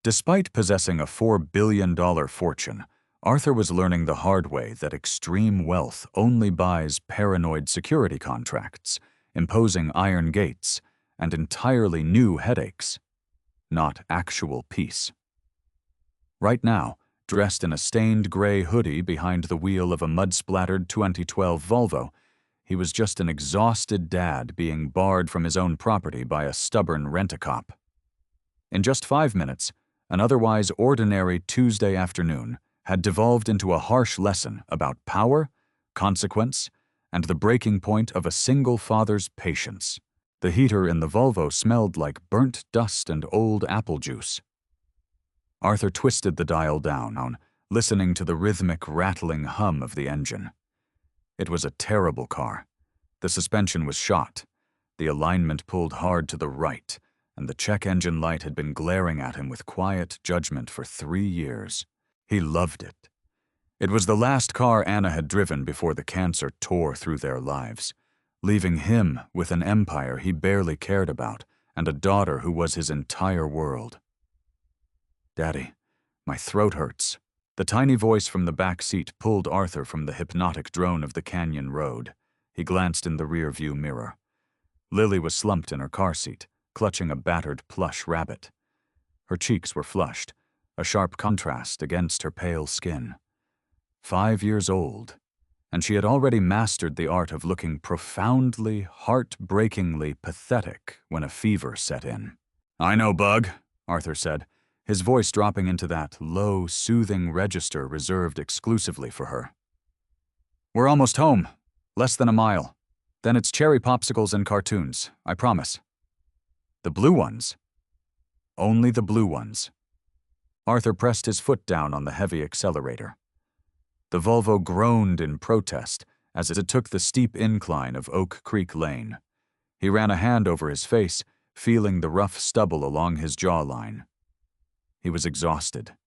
Despite possessing a $4 billion fortune, Arthur was learning the hard way that extreme wealth only buys paranoid security contracts, imposing iron gates, and entirely new headaches, not actual peace. Right now, dressed in a stained gray hoodie behind the wheel of a mud-splattered 2012 Volvo, he was just an exhausted dad being barred from his own property by a stubborn rent-a-cop. In just 5 minutes, an otherwise ordinary Tuesday afternoon had devolved into a harsh lesson about power, consequence, and the breaking point of a single father's patience. The heater in the Volvo smelled like burnt dust and old apple juice. Arthur twisted the dial down, listening to the rhythmic, rattling hum of the engine. It was a terrible car. The suspension was shot, the alignment pulled hard to the right, and the check engine light had been glaring at him with quiet judgment for 3 years. He loved it. It was the last car Anna had driven before the cancer tore through their lives, leaving him with an empire he barely cared about and a daughter who was his entire world. "Daddy, my throat hurts." The tiny voice from the back seat pulled Arthur from the hypnotic drone of the canyon road. He glanced in the rear-view mirror. Lily was slumped in her car seat, clutching a battered plush rabbit. Her cheeks were flushed, a sharp contrast against her pale skin. 5 years old, and she had already mastered the art of looking profoundly, heart-breakingly pathetic when a fever set in. "I know, Bug," Arthur said, his voice dropping into that low, soothing register reserved exclusively for her. "We're almost home. Less than a mile. Then it's cherry popsicles and cartoons, I promise." "The blue ones?" "Only the blue ones." Arthur pressed his foot down on the heavy accelerator. The Volvo groaned in protest as it took the steep incline of Oak Creek Lane. He ran a hand over his face, feeling the rough stubble along his jawline. He was exhausted.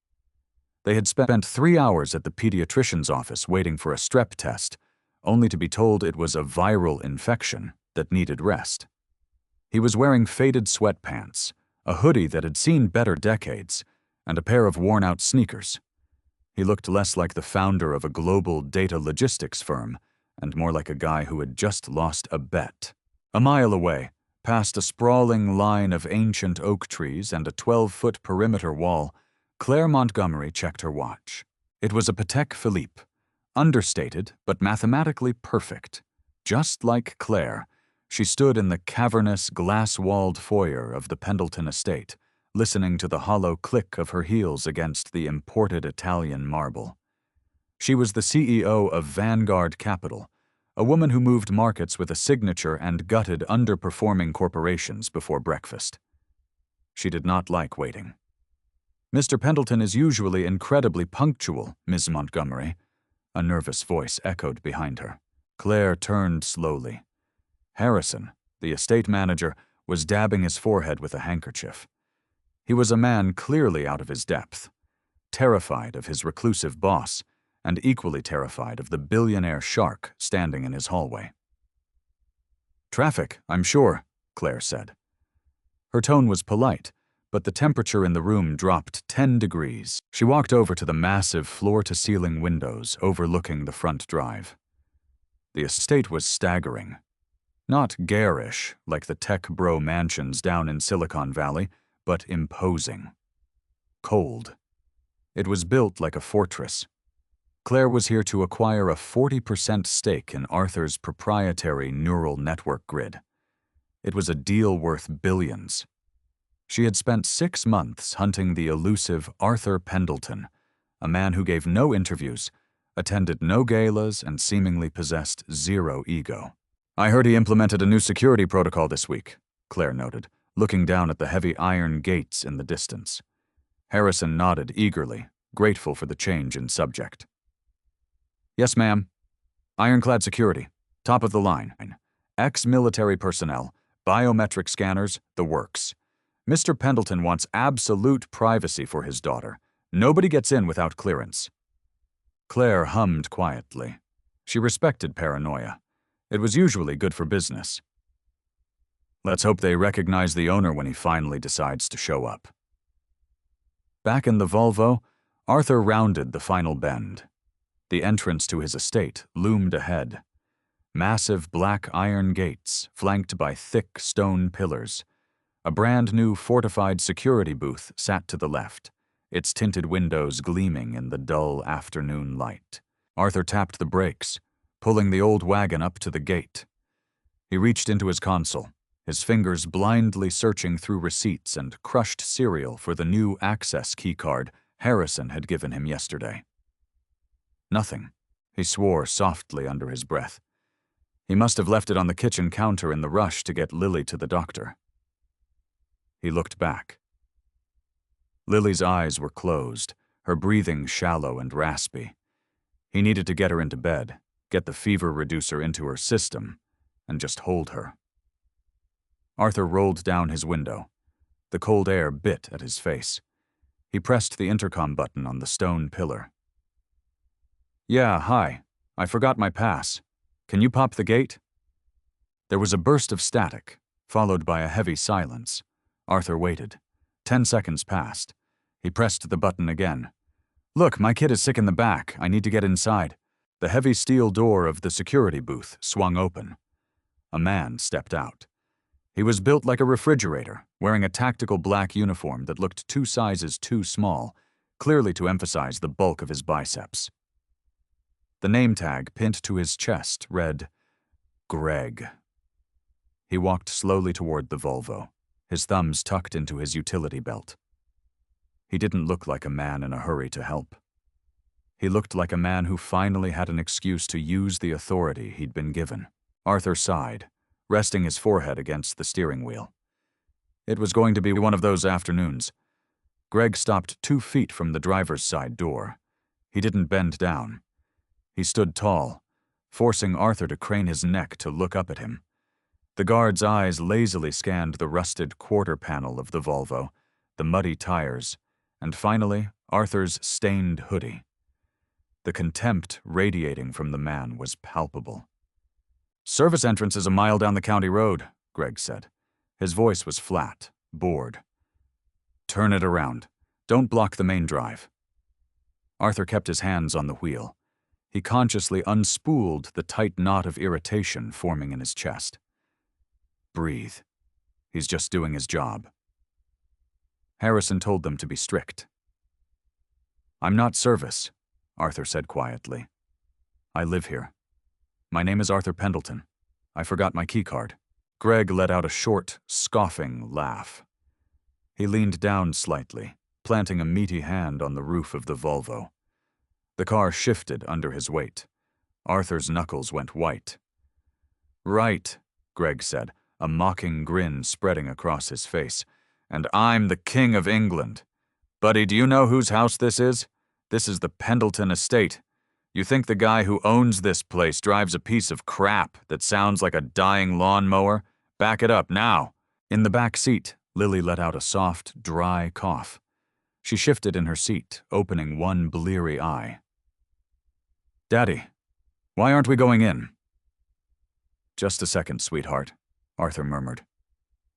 They had spent 3 hours at the pediatrician's office waiting for a strep test, only to be told it was a viral infection that needed rest. He was wearing faded sweatpants, a hoodie that had seen better decades, and a pair of worn-out sneakers. He looked less like the founder of a global data logistics firm and more like a guy who had just lost a bet. A mile away, past a sprawling line of ancient oak trees and a 12-foot perimeter wall, Claire Montgomery checked her watch. It was a Patek Philippe, understated but mathematically perfect. Just like Claire, she stood in the cavernous, glass-walled foyer of the Pendleton estate, listening to the hollow click of her heels against the imported Italian marble. She was the CEO of Vanguard Capital, a woman who moved markets with a signature and gutted underperforming corporations before breakfast. She did not like waiting. "Mr. Pendleton is usually incredibly punctual, Ms. Montgomery," a nervous voice echoed behind her. Claire turned slowly. Harrison, the estate manager, was dabbing his forehead with a handkerchief. He was a man clearly out of his depth, terrified of his reclusive boss, and equally terrified of the billionaire shark standing in his hallway. "Traffic, I'm sure," Claire said. Her tone was polite, but the temperature in the room dropped 10 degrees. She walked over to the massive floor-to-ceiling windows overlooking the front drive. The estate was staggering. Not garish, like the tech bro mansions down in Silicon Valley, but imposing. Cold. It was built like a fortress. Claire was here to acquire a 40% stake in Arthur's proprietary neural network grid. It was a deal worth billions. She had spent 6 months hunting the elusive Arthur Pendleton, a man who gave no interviews, attended no galas, and seemingly possessed zero ego. "I heard he implemented a new security protocol this week," Claire noted, looking down at the heavy iron gates in the distance. Harrison nodded eagerly, grateful for the change in subject. "Yes, ma'am. Ironclad security, top of the line. Ex-military personnel, biometric scanners, the works. Mr. Pendleton wants absolute privacy for his daughter. Nobody gets in without clearance." Claire hummed quietly. She respected paranoia. It was usually good for business. "Let's hope they recognize the owner when he finally decides to show up." Back in the Volvo, Arthur rounded the final bend. The entrance to his estate loomed ahead. Massive black iron gates, flanked by thick stone pillars. A brand-new fortified security booth sat to the left, its tinted windows gleaming in the dull afternoon light. Arthur tapped the brakes, pulling the old wagon up to the gate. He reached into his console, his fingers blindly searching through receipts and crushed cereal for the new access keycard Harrison had given him yesterday. Nothing, he swore softly under his breath. He must have left it on the kitchen counter in the rush to get Lily to the doctor. He looked back. Lily's eyes were closed, her breathing shallow and raspy. He needed to get her into bed, get the fever reducer into her system, and just hold her. Arthur rolled down his window. The cold air bit at his face. He pressed the intercom button on the stone pillar. "Yeah, hi. I forgot my pass. Can you pop the gate?" There was a burst of static, followed by a heavy silence. Arthur waited. 10 seconds passed. He pressed the button again. "Look, my kid is sick in the back. I need to get inside." The heavy steel door of the security booth swung open. A man stepped out. He was built like a refrigerator, wearing a tactical black uniform that looked 2 sizes too small, clearly to emphasize the bulk of his biceps. The name tag pinned to his chest read, Greg. He walked slowly toward the Volvo, his thumbs tucked into his utility belt. He didn't look like a man in a hurry to help. He looked like a man who finally had an excuse to use the authority he'd been given. Arthur sighed, resting his forehead against the steering wheel. It was going to be one of those afternoons. Greg stopped 2 feet from the driver's side door. He didn't bend down. He stood tall, forcing Arthur to crane his neck to look up at him. The guard's eyes lazily scanned the rusted quarter panel of the Volvo, the muddy tires, and finally, Arthur's stained hoodie. The contempt radiating from the man was palpable. "Service entrance is a mile down the county road," Greg said. His voice was flat, bored. "Turn it around. Don't block the main drive." Arthur kept his hands on the wheel. He consciously unspooled the tight knot of irritation forming in his chest. Breathe. He's just doing his job. Harrison told them to be strict. "I'm not service," Arthur said quietly. "I live here. My name is Arthur Pendleton. I forgot my keycard." Greg let out a short, scoffing laugh. He leaned down slightly, planting a meaty hand on the roof of the Volvo. The car shifted under his weight. Arthur's knuckles went white. "Right," Greg said, a mocking grin spreading across his face. "And I'm the King of England. Buddy, do you know whose house this is? This is the Pendleton estate. You think the guy who owns this place drives a piece of crap that sounds like a dying lawnmower? Back it up now." In the back seat, Lily let out a soft, dry cough. She shifted in her seat, opening one bleary eye. "Daddy, why aren't we going in?" "Just a second, sweetheart," Arthur murmured.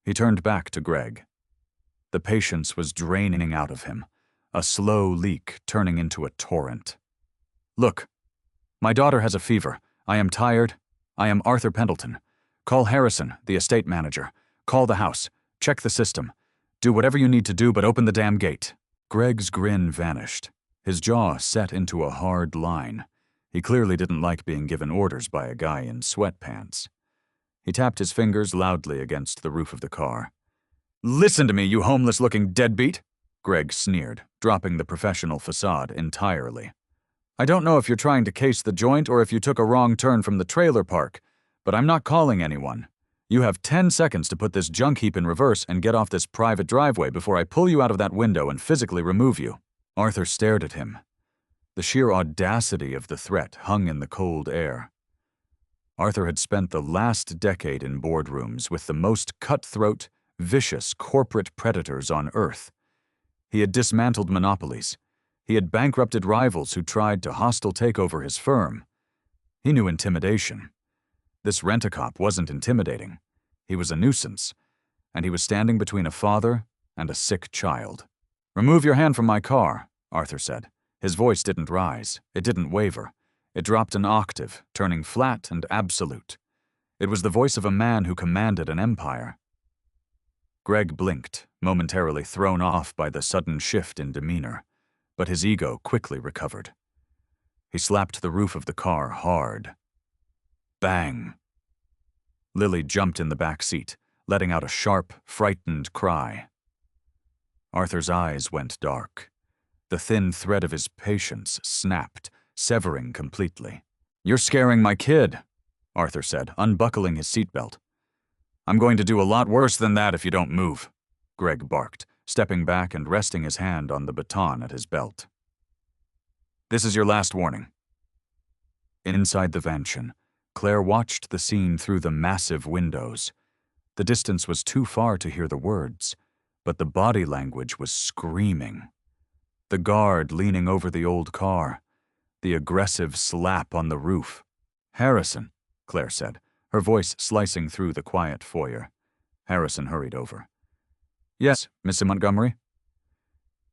He turned back to Greg. The patience was draining out of him, a slow leak turning into a torrent. "Look, my daughter has a fever. I am tired. I am Arthur Pendleton. Call Harrison, the estate manager. Call the house. Check the system. Do whatever you need to do, but open the damn gate." Greg's grin vanished. His jaw set into a hard line. He clearly didn't like being given orders by a guy in sweatpants. He tapped his fingers loudly against the roof of the car. "Listen to me, you homeless-looking deadbeat," Greg sneered, dropping the professional facade entirely. "I don't know if you're trying to case the joint or if you took a wrong turn from the trailer park, but I'm not calling anyone. You have 10 seconds to put this junk heap in reverse and get off this private driveway before I pull you out of that window and physically remove you." Arthur stared at him. The sheer audacity of the threat hung in the cold air. Arthur had spent the last decade in boardrooms with the most cutthroat, vicious corporate predators on Earth. He had dismantled monopolies. He had bankrupted rivals who tried to hostile take over his firm. He knew intimidation. This rent-a-cop wasn't intimidating. He was a nuisance, and he was standing between a father and a sick child. "Remove your hand from my car," Arthur said. His voice didn't rise. It didn't waver. It dropped an octave, turning flat and absolute. It was the voice of a man who commanded an empire. Greg blinked, momentarily thrown off by the sudden shift in demeanor, but his ego quickly recovered. He slapped the roof of the car hard. Bang! Lily jumped in the back seat, letting out a sharp, frightened cry. Arthur's eyes went dark. The thin thread of his patience snapped, severing completely. "You're scaring my kid," Arthur said, unbuckling his seatbelt. "I'm going to do a lot worse than that if you don't move," Greg barked, stepping back and resting his hand on the baton at his belt. "This is your last warning." Inside the mansion, Claire watched the scene through the massive windows. The distance was too far to hear the words, but the body language was screaming. The guard leaning over the old car, the aggressive slap on the roof. "Harrison," Claire said, her voice slicing through the quiet foyer. Harrison hurried over. "Yes, Miss Montgomery?"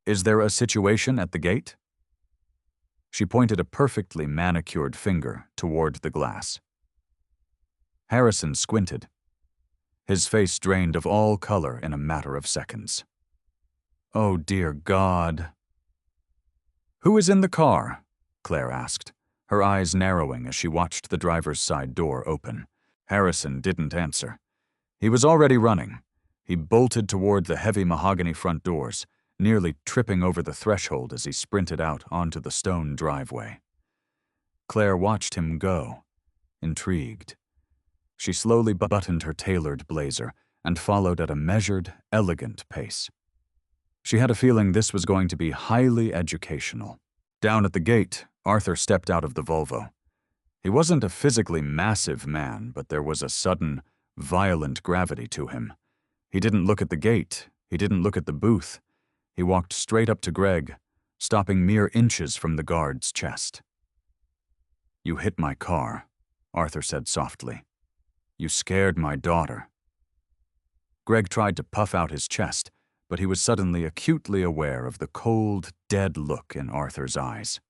"Is there a situation at the gate?" She pointed a perfectly manicured finger toward the glass. Harrison squinted. His face drained of all color in a matter of seconds. "Oh, dear God." "Who is in the car?" Claire asked, her eyes narrowing as she watched the driver's side door open. Harrison didn't answer. He was already running. He bolted toward the heavy mahogany front doors, nearly tripping over the threshold as he sprinted out onto the stone driveway. Claire watched him go, intrigued. She slowly buttoned her tailored blazer and followed at a measured, elegant pace. She had a feeling this was going to be highly educational. Down at the gate, Arthur stepped out of the Volvo. He wasn't a physically massive man, but there was a sudden, violent gravity to him. He didn't look at the gate. He didn't look at the booth. He walked straight up to Greg, stopping mere inches from the guard's chest. "You hit my car," Arthur said softly. "You scared my daughter." Greg tried to puff out his chest, but he was suddenly acutely aware of the cold, dead look in Arthur's eyes.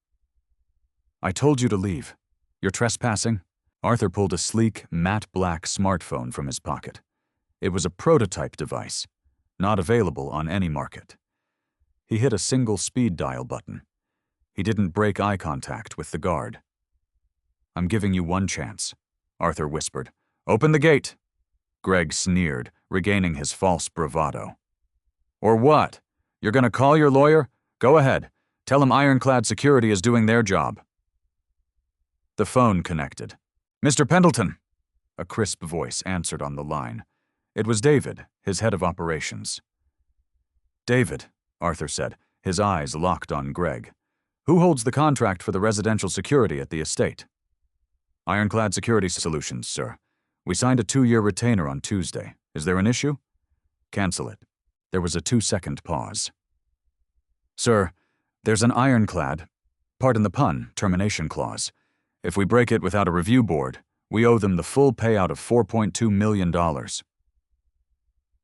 "I told you to leave. You're trespassing?" Arthur pulled a sleek, matte black smartphone from his pocket. It was a prototype device, not available on any market. He hit a single speed dial button. He didn't break eye contact with the guard. "I'm giving you one chance," Arthur whispered. "Open the gate." Greg sneered, regaining his false bravado. "Or what? You're gonna call your lawyer? Go ahead. Tell him Ironclad Security is doing their job." The phone connected. "Mr. Pendleton!" A crisp voice answered on the line. It was David, his head of operations. "David," Arthur said, his eyes locked on Greg. "Who holds the contract for the residential security at the estate?" "Ironclad Security Solutions, sir. We signed a 2-year retainer on Tuesday. Is there an issue?" "Cancel it." There was a 2-second pause. "Sir, there's an ironclad, pardon the pun, termination clause. If we break it without a review board, we owe them the full payout of $4.2 million.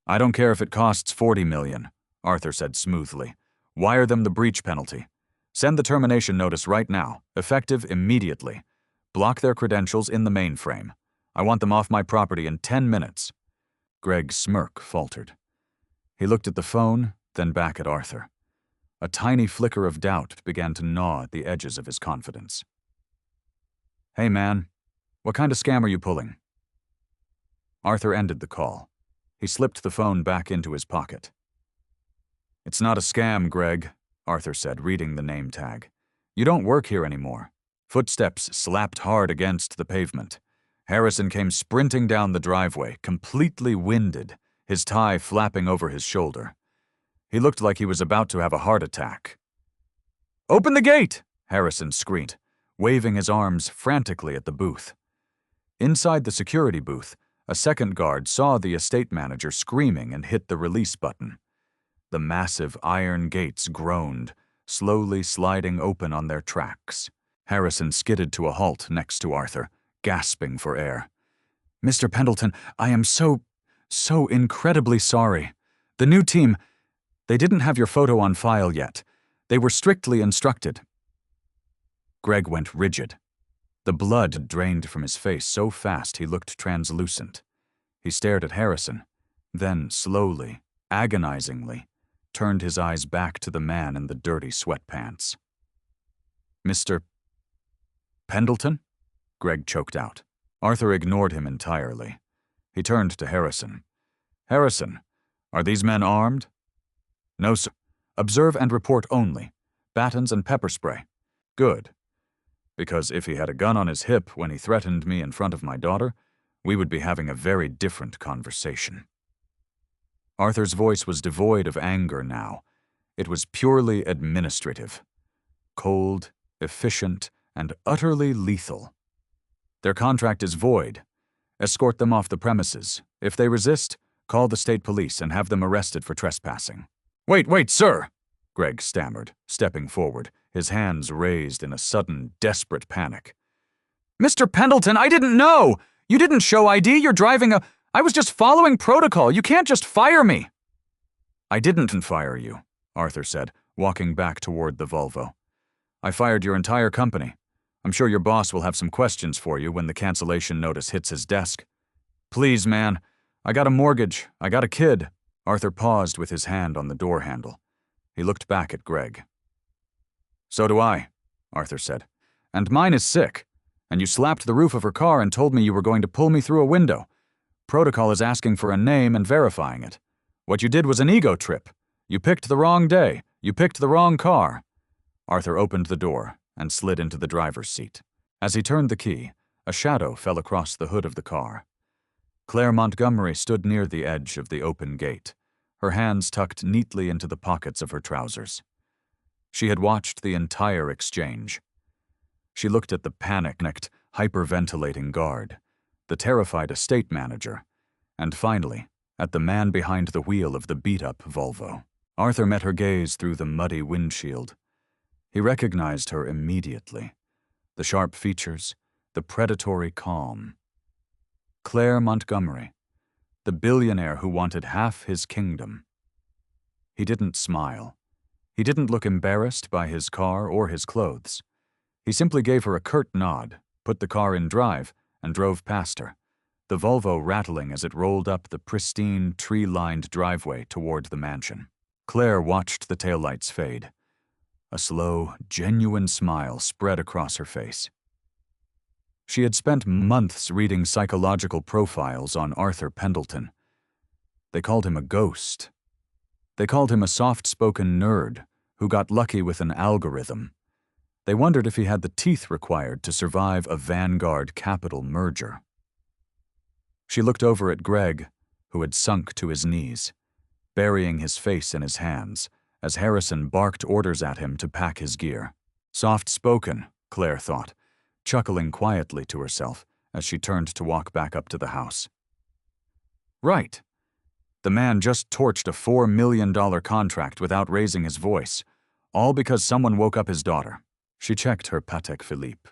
"I don't care if it costs $40 million, Arthur said smoothly. "Wire them the breach penalty. Send the termination notice right now, effective immediately. Block their credentials in the mainframe. I want them off my property in 10 minutes. Greg's smirk faltered. He looked at the phone, then back at Arthur. A tiny flicker of doubt began to gnaw at the edges of his confidence. "Hey, man, what kind of scam are you pulling?" Arthur ended the call. He slipped the phone back into his pocket. "It's not a scam, Greg," Arthur said, reading the name tag. "You don't work here anymore." Footsteps slapped hard against the pavement. Harrison came sprinting down the driveway, completely winded, his tie flapping over his shoulder. He looked like he was about to have a heart attack. "Open the gate!" Harrison screamed, waving his arms frantically at the booth. Inside the security booth, a second guard saw the estate manager screaming and hit the release button. The massive iron gates groaned, slowly sliding open on their tracks. Harrison skidded to a halt next to Arthur, gasping for air. "Mr. Pendleton, I am so incredibly sorry. The new team..." They didn't have your photo on file yet. They were strictly instructed. Greg went rigid. The blood drained from his face so fast he looked translucent. He stared at Harrison, then slowly, agonizingly, turned his eyes back to the man in the dirty sweatpants. Mr. Pendleton? Greg choked out. Arthur ignored him entirely. He turned to Harrison. Harrison, are these men armed? No, sir. Observe and report only. Batons and pepper spray. Good. Because if he had a gun on his hip when he threatened me in front of my daughter, we would be having a very different conversation. Arthur's voice was devoid of anger now. It was purely administrative. Cold, efficient, and utterly lethal. Their contract is void. Escort them off the premises. If they resist, call the state police and have them arrested for trespassing. Wait, sir! Greg stammered, stepping forward, his hands raised in a sudden, desperate panic. Mr. Pendleton, I didn't know! You didn't show ID, you're driving a... I was just following protocol, you can't just fire me! I didn't fire you, Arthur said, walking back toward the Volvo. I fired your entire company. I'm sure your boss will have some questions for you when the cancellation notice hits his desk. Please, man. I got a mortgage. I got a kid. Arthur paused with his hand on the door handle. He looked back at Greg. So do I, Arthur said. And mine is sick. And you slapped the roof of her car and told me you were going to pull me through a window. Protocol is asking for a name and verifying it. What you did was an ego trip. You picked the wrong day. You picked the wrong car. Arthur opened the door and slid into the driver's seat. As he turned the key, a shadow fell across the hood of the car. Claire Montgomery stood near the edge of the open gate, her hands tucked neatly into the pockets of her trousers. She had watched the entire exchange. She looked at the panicked, hyperventilating guard, the terrified estate manager, and finally, at the man behind the wheel of the beat-up Volvo. Arthur met her gaze through the muddy windshield. He recognized her immediately. The sharp features, the predatory calm. Claire Montgomery, the billionaire who wanted half his kingdom. He didn't smile. He didn't look embarrassed by his car or his clothes. He simply gave her a curt nod, put the car in drive, and drove past her, the Volvo rattling as it rolled up the pristine, tree-lined driveway toward the mansion. Claire watched the taillights fade. A slow, genuine smile spread across her face. She had spent months reading psychological profiles on Arthur Pendleton. They called him a ghost. They called him a soft-spoken nerd who got lucky with an algorithm. They wondered if he had the teeth required to survive a Vanguard Capital merger. She looked over at Greg, who had sunk to his knees, burying his face in his hands, as Harrison barked orders at him to pack his gear. Soft-spoken, Claire thought, chuckling quietly to herself as she turned to walk back up to the house. Right. The man just torched a $4 million contract without raising his voice, all because someone woke up his daughter. She checked her Patek Philippe.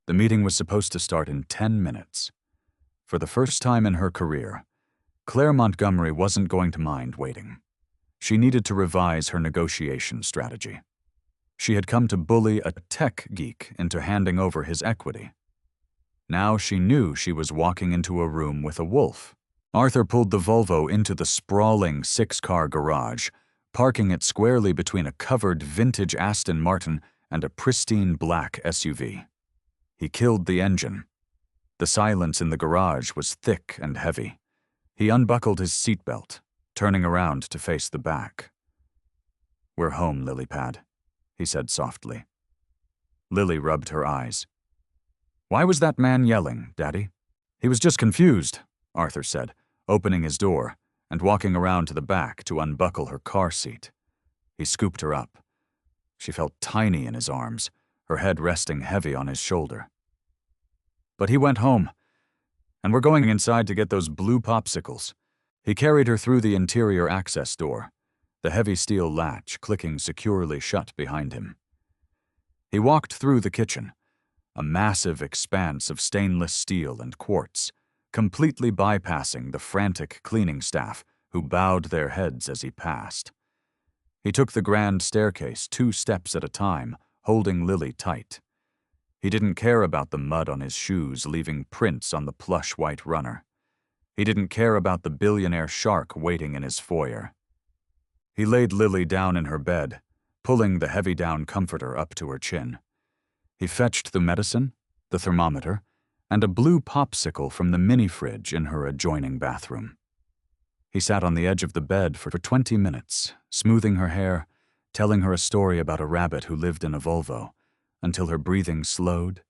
The meeting was supposed to start in 10 minutes. For the first time in her career, Claire Montgomery wasn't going to mind waiting. She needed to revise her negotiation strategy. She had come to bully a tech geek into handing over his equity. Now she knew she was walking into a room with a wolf. Arthur pulled the Volvo into the sprawling 6-car garage, parking it squarely between a covered vintage Aston Martin and a pristine black SUV. He killed the engine. The silence in the garage was thick and heavy. He unbuckled his seatbelt, turning around to face the back. "We're home, Lilypad," he said softly. Lily rubbed her eyes. "Why was that man yelling, Daddy?" "He was just confused," Arthur said, opening his door and walking around to the back to unbuckle her car seat. He scooped her up. She felt tiny in his arms, her head resting heavy on his shoulder. "But he went home, and we're going inside to get those blue popsicles." He carried her through the interior access door, the heavy steel latch clicking securely shut behind him. He walked through the kitchen, a massive expanse of stainless steel and quartz, completely bypassing the frantic cleaning staff who bowed their heads as he passed. He took the grand staircase 2 steps at a time, holding Lily tight. He didn't care about the mud on his shoes leaving prints on the plush white runner. He didn't care about the billionaire shark waiting in his foyer. He laid Lily down in her bed, pulling the heavy-down comforter up to her chin. He fetched the medicine, the thermometer, and a blue popsicle from the mini-fridge in her adjoining bathroom. He sat on the edge of the bed for 20 minutes, smoothing her hair, telling her a story about a rabbit who lived in a Volvo, until her breathing slowed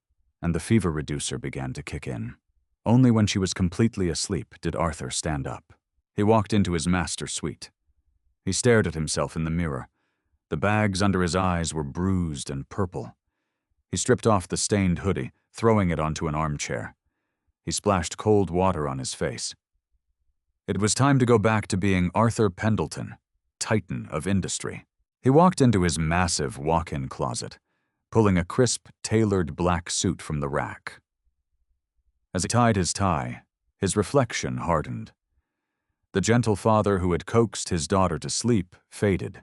and the fever reducer began to kick in. Only when she was completely asleep did Arthur stand up. He walked into his master suite. He stared at himself in the mirror. The bags under his eyes were bruised and purple. He stripped off the stained hoodie, throwing it onto an armchair. He splashed cold water on his face. It was time to go back to being Arthur Pendleton, Titan of industry. He walked into his massive walk-in closet, pulling a crisp, tailored black suit from the rack. As he tied his tie, his reflection hardened. The gentle father who had coaxed his daughter to sleep faded,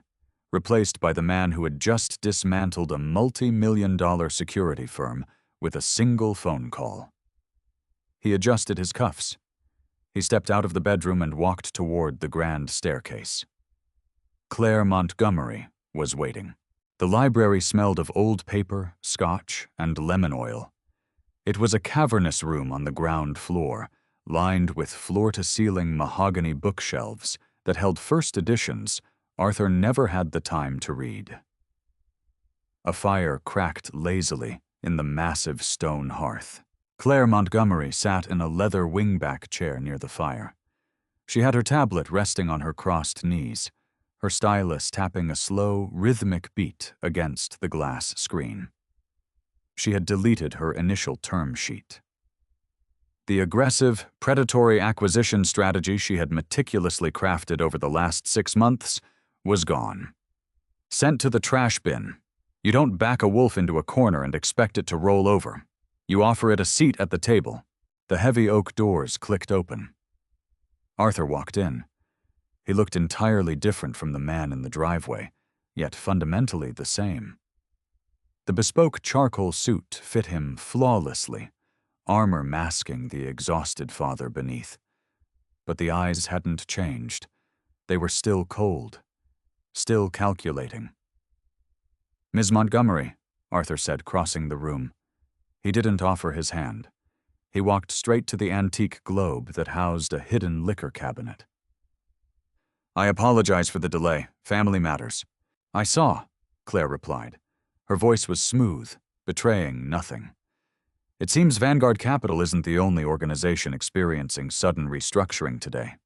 replaced by the man who had just dismantled a multi-million-dollar security firm with a single phone call. He adjusted his cuffs. He stepped out of the bedroom and walked toward the grand staircase. Claire Montgomery was waiting. The library smelled of old paper, scotch, and lemon oil. It was a cavernous room on the ground floor, lined with floor-to-ceiling mahogany bookshelves that held first editions Arthur never had the time to read. A fire cracked lazily in the massive stone hearth. Claire Montgomery sat in a leather wingback chair near the fire. She had her tablet resting on her crossed knees, her stylus tapping a slow, rhythmic beat against the glass screen. She had deleted her initial term sheet. The aggressive, predatory acquisition strategy she had meticulously crafted over the last 6 months was gone. Sent to the trash bin. You don't back a wolf into a corner and expect it to roll over. You offer it a seat at the table. The heavy oak doors clicked open. Arthur walked in. He looked entirely different from the man in the driveway, yet fundamentally the same. The bespoke charcoal suit fit him flawlessly, armor masking the exhausted father beneath. But the eyes hadn't changed. They were still cold, still calculating. "Ms. Montgomery," Arthur said, crossing the room. He didn't offer his hand. He walked straight to the antique globe that housed a hidden liquor cabinet. "I apologize for the delay. Family matters." "I saw," Claire replied. Her voice was smooth, betraying nothing. "It seems Vanguard Capital isn't the only organization experiencing sudden restructuring today."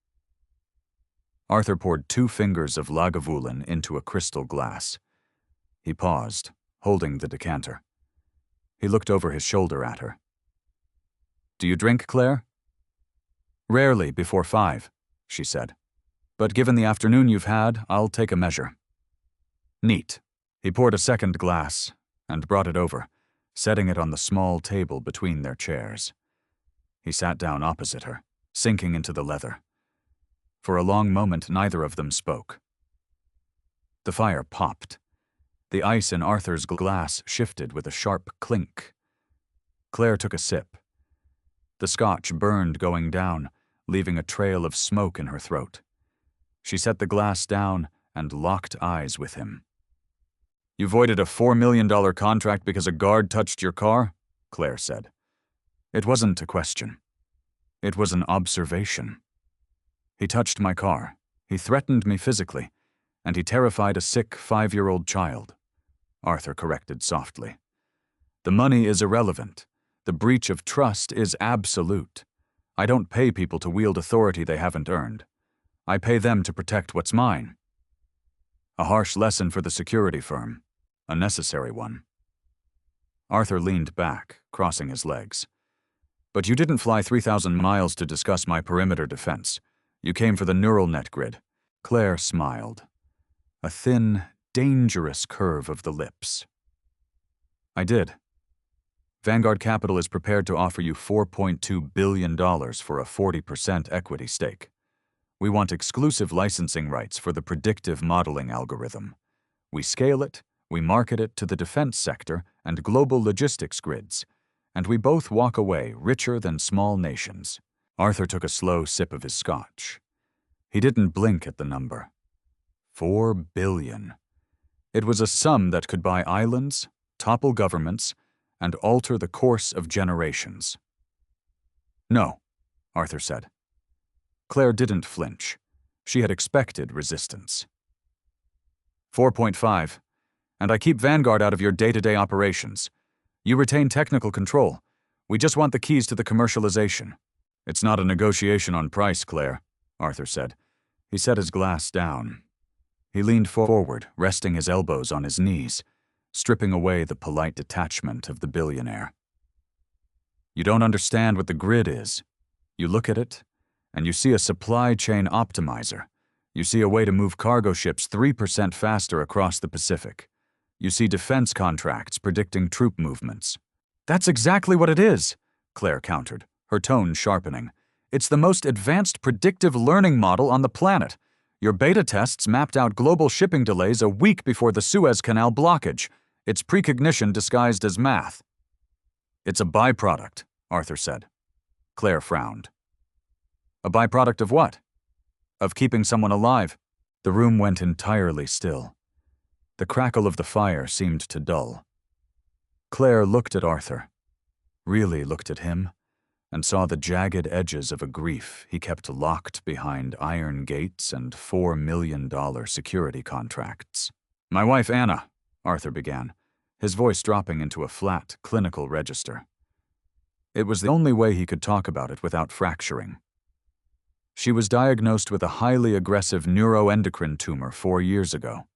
Arthur poured 2 fingers of Lagavulin into a crystal glass. He paused, holding the decanter. He looked over his shoulder at her. "Do you drink, Claire?" "Rarely before 5, she said. "But given the afternoon you've had, I'll take a measure." "Neat." He poured a second glass and brought it over, setting it on the small table between their chairs. He sat down opposite her, sinking into the leather. For a long moment, neither of them spoke. The fire popped. The ice in Arthur's glass shifted with a sharp clink. Claire took a sip. The scotch burned going down, leaving a trail of smoke in her throat. She set the glass down and locked eyes with him. "You voided a $4 million contract because a guard touched your car?" Claire said. "It wasn't a question. It was an observation. He touched my car. He threatened me physically, and he terrified a sick 5-year-old child," Arthur corrected softly. "The money is irrelevant. The breach of trust is absolute. I don't pay people to wield authority they haven't earned. I pay them to protect what's mine." A harsh lesson for the security firm. A necessary one. Arthur leaned back, crossing his legs. "But you didn't fly 3,000 miles to discuss my perimeter defense. You came for the neural net grid." Claire smiled. A thin, dangerous curve of the lips. "I did. Vanguard Capital is prepared to offer you $4.2 billion for a 40% equity stake. We want exclusive licensing rights for the predictive modeling algorithm. We scale it, we market it to the defense sector and global logistics grids, and we both walk away richer than small nations." Arthur took a slow sip of his scotch. He didn't blink at the number. 4 billion. It was a sum that could buy islands, topple governments, and alter the course of generations. "No," Arthur said. Claire didn't flinch. She had expected resistance. 4.5, and I keep Vanguard out of your day-to-day operations. You retain technical control. We just want the keys to the commercialization." "It's not a negotiation on price, Claire," Arthur said. He set his glass down. He leaned forward, resting his elbows on his knees, stripping away the polite detachment of the billionaire. "You don't understand what the grid is. You look at it, and you see a supply chain optimizer. You see a way to move cargo ships 3% faster across the Pacific. You see defense contracts predicting troop movements." "That's exactly what it is," Claire countered, her tone sharpening. "It's the most advanced predictive learning model on the planet. Your beta tests mapped out global shipping delays a week before the Suez Canal blockage. It's precognition disguised as math." "It's a byproduct," Arthur said. Claire frowned. "A byproduct of what?" "Of keeping someone alive." The room went entirely still. The crackle of the fire seemed to dull. Claire looked at Arthur, really looked at him, and saw the jagged edges of a grief he kept locked behind iron gates and $4 million security contracts. "My wife Anna," Arthur began, his voice dropping into a flat, clinical register. It was the only way he could talk about it without fracturing. "She was diagnosed with a highly aggressive neuroendocrine tumor 4 years ago.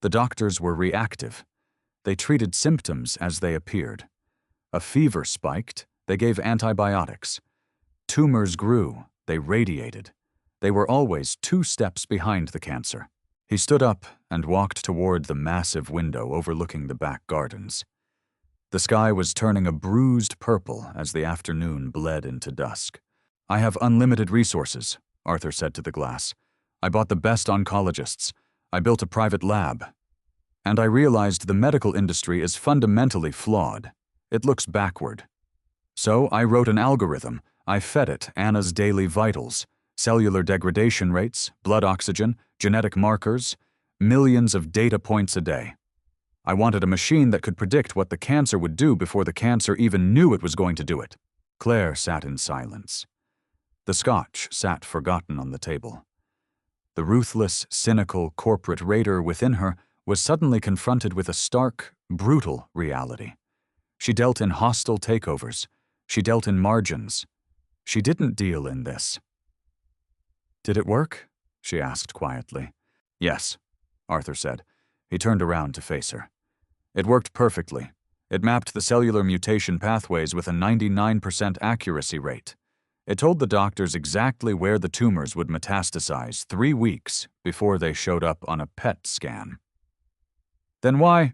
The doctors were reactive. They treated symptoms as they appeared. A fever spiked, they gave antibiotics. Tumors grew, they radiated. They were always 2 steps behind the cancer." He stood up and walked toward the massive window overlooking the back gardens. The sky was turning a bruised purple as the afternoon bled into dusk. "I have unlimited resources," Arthur said to the glass. "I bought the best oncologists. I built a private lab. And I realized the medical industry is fundamentally flawed. It looks backward. So I wrote an algorithm. I fed it Anna's daily vitals, cellular degradation rates, blood oxygen, genetic markers, millions of data points a day. I wanted a machine that could predict what the cancer would do before the cancer even knew it was going to do it." Claire sat in silence. The scotch sat forgotten on the table. The ruthless, cynical corporate raider within her was suddenly confronted with a stark, brutal reality. She dealt in hostile takeovers. She dealt in margins. She didn't deal in this. "Did it work?" she asked quietly. "Yes," Arthur said. He turned around to face her. "It worked perfectly. It mapped the cellular mutation pathways with a 99% accuracy rate. It told the doctors exactly where the tumors would metastasize 3 weeks before they showed up on a PET scan." "Then why?"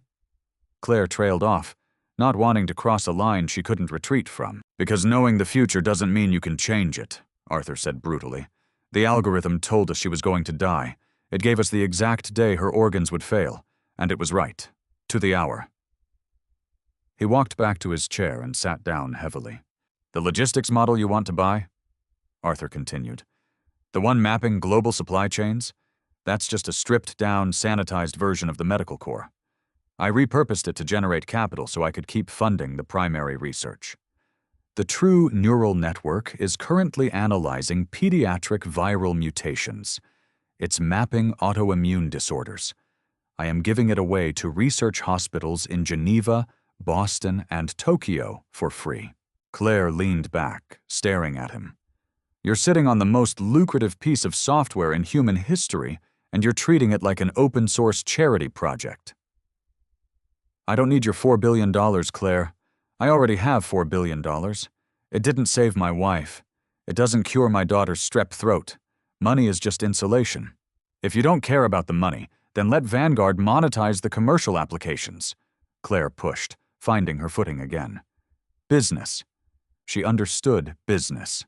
Claire trailed off, not wanting to cross a line she couldn't retreat from. "Because knowing the future doesn't mean you can change it," Arthur said brutally. "The algorithm told us she was going to die. It gave us the exact day her organs would fail, and it was right, to the hour." He walked back to his chair and sat down heavily. "The logistics model you want to buy?" Arthur continued. "The one mapping global supply chains? That's just a stripped-down, sanitized version of the medical core. I repurposed it to generate capital so I could keep funding the primary research. The true neural network is currently analyzing pediatric viral mutations. It's mapping autoimmune disorders. I am giving it away to research hospitals in Geneva, Boston, and Tokyo for free." Claire leaned back, staring at him. "You're sitting on the most lucrative piece of software in human history, and you're treating it like an open-source charity project." "I don't need your $4 billion, Claire. I already have $4 billion. It didn't save my wife. It doesn't cure my daughter's strep throat. Money is just insulation. If you don't care about the money, then let Vanguard monetize the commercial applications." Claire pushed, finding her footing again. Business. She understood business.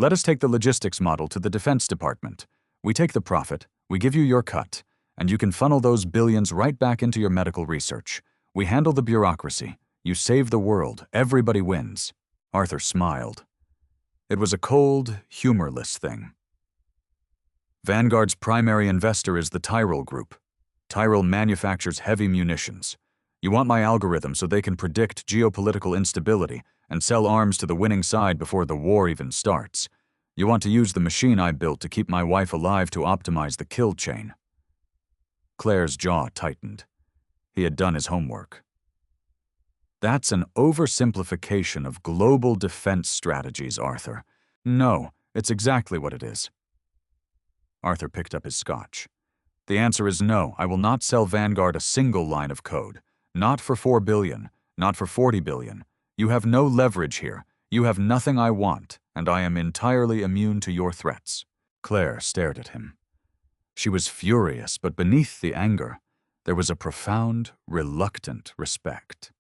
Let us take the logistics model to the Defense Department. We take the profit, we give you your cut, and you can funnel those billions right back into your medical research. We handle the bureaucracy. You save the world. Everybody wins." Arthur smiled. It was a cold, humorless thing. Vanguard's primary investor is the Tyrell Group. Tyrell manufactures heavy munitions. You want my algorithm so they can predict geopolitical instability and sell arms to the winning side before the war even starts. You want to use the machine I built to keep my wife alive to optimize the kill chain. Claire's jaw tightened. He had done his homework. That's an oversimplification of global defense strategies, Arthur. No, it's exactly what it is. Arthur picked up his scotch. The answer is no, I will not sell Vanguard a single line of code. Not for $4 billion, not for $40 billion. You have no leverage here. You have nothing I want, and I am entirely immune to your threats. Claire stared at him. She was furious, but beneath the anger, there was a profound, reluctant respect.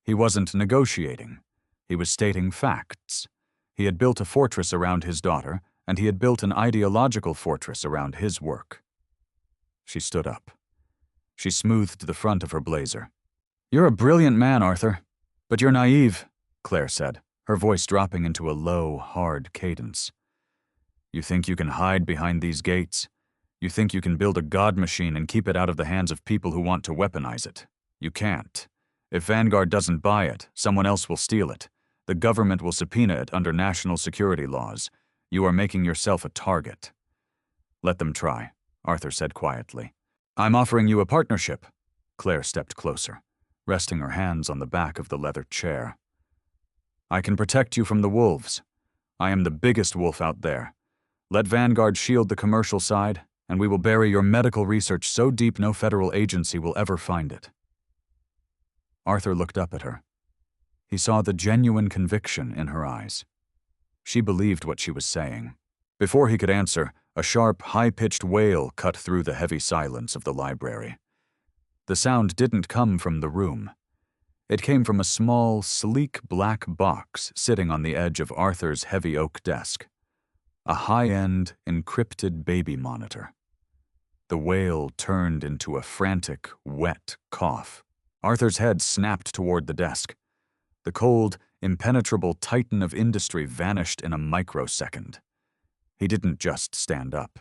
He wasn't negotiating. He was stating facts. He had built a fortress around his daughter, and he had built an ideological fortress around his work. She stood up. She smoothed the front of her blazer. "You're a brilliant man, Arthur, but you're naive," Claire said, her voice dropping into a low, hard cadence. "You think you can hide behind these gates? You think you can build a god machine and keep it out of the hands of people who want to weaponize it? You can't. If Vanguard doesn't buy it, someone else will steal it. The government will subpoena it under national security laws. You are making yourself a target." "Let them try," Arthur said quietly. "I'm offering you a partnership." Claire stepped closer, resting her hands on the back of the leather chair. "I can protect you from the wolves. I am the biggest wolf out there. Let Vanguard shield the commercial side, and we will bury your medical research so deep no federal agency will ever find it." Arthur looked up at her. He saw the genuine conviction in her eyes. She believed what she was saying. Before he could answer, a sharp, high-pitched wail cut through the heavy silence of the library. The sound didn't come from the room. It came from a small, sleek black box sitting on the edge of Arthur's heavy oak desk. A high-end, encrypted baby monitor. The wail turned into a frantic, wet cough. Arthur's head snapped toward the desk. The cold, impenetrable titan of industry vanished in a microsecond. He didn't just stand up.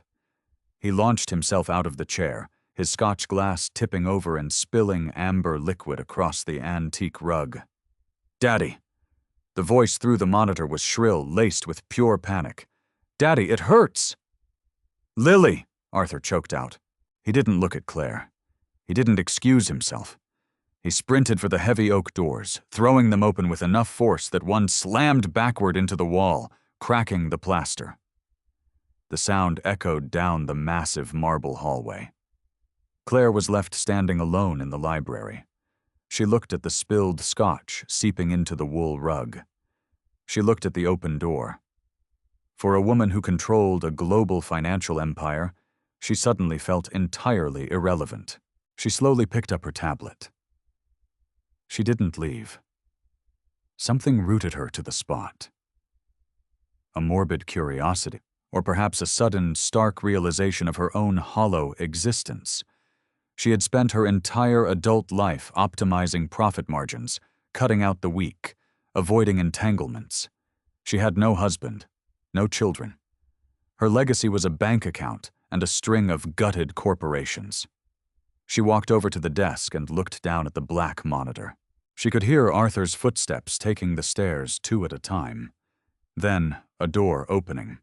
He launched himself out of the chair, his scotch glass tipping over and spilling amber liquid across the antique rug. "Daddy!" The voice through the monitor was shrill, laced with pure panic. "Daddy, it hurts!" "Lily!" Arthur choked out. He didn't look at Claire. He didn't excuse himself. He sprinted for the heavy oak doors, throwing them open with enough force that one slammed backward into the wall, cracking the plaster. The sound echoed down the massive marble hallway. Claire was left standing alone in the library. She looked at the spilled scotch seeping into the wool rug. She looked at the open door. For a woman who controlled a global financial empire, she suddenly felt entirely irrelevant. She slowly picked up her tablet. She didn't leave. Something rooted her to the spot. A morbid curiosity, or perhaps a sudden, stark realization of her own hollow existence. She had spent her entire adult life optimizing profit margins, cutting out the weak, avoiding entanglements. She had no husband, no children. Her legacy was a bank account and a string of gutted corporations. She walked over to the desk and looked down at the black monitor. She could hear Arthur's footsteps taking the stairs 2 at a time. Then, a door opening.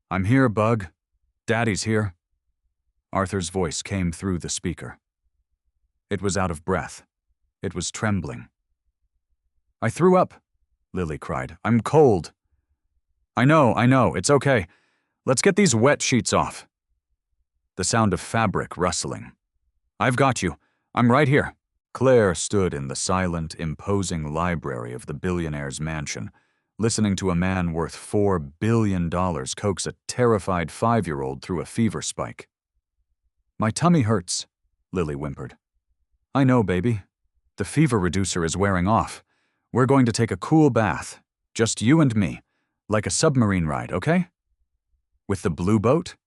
"I'm here, Bug. Daddy's here." Arthur's voice came through the speaker. It was out of breath. It was trembling. "I threw up," Lily cried. "I'm cold." I know, it's okay. Let's get these wet sheets off." The sound of fabric rustling. "I've got you. I'm right here." Claire stood in the silent, imposing library of the billionaire's mansion, listening to a man worth $4 billion coax a terrified 5-year-old through a fever spike. "My tummy hurts," Lily whimpered. "I know, baby. The fever reducer is wearing off. We're going to take a cool bath. Just you and me. Like a submarine ride, okay? With the blue boat?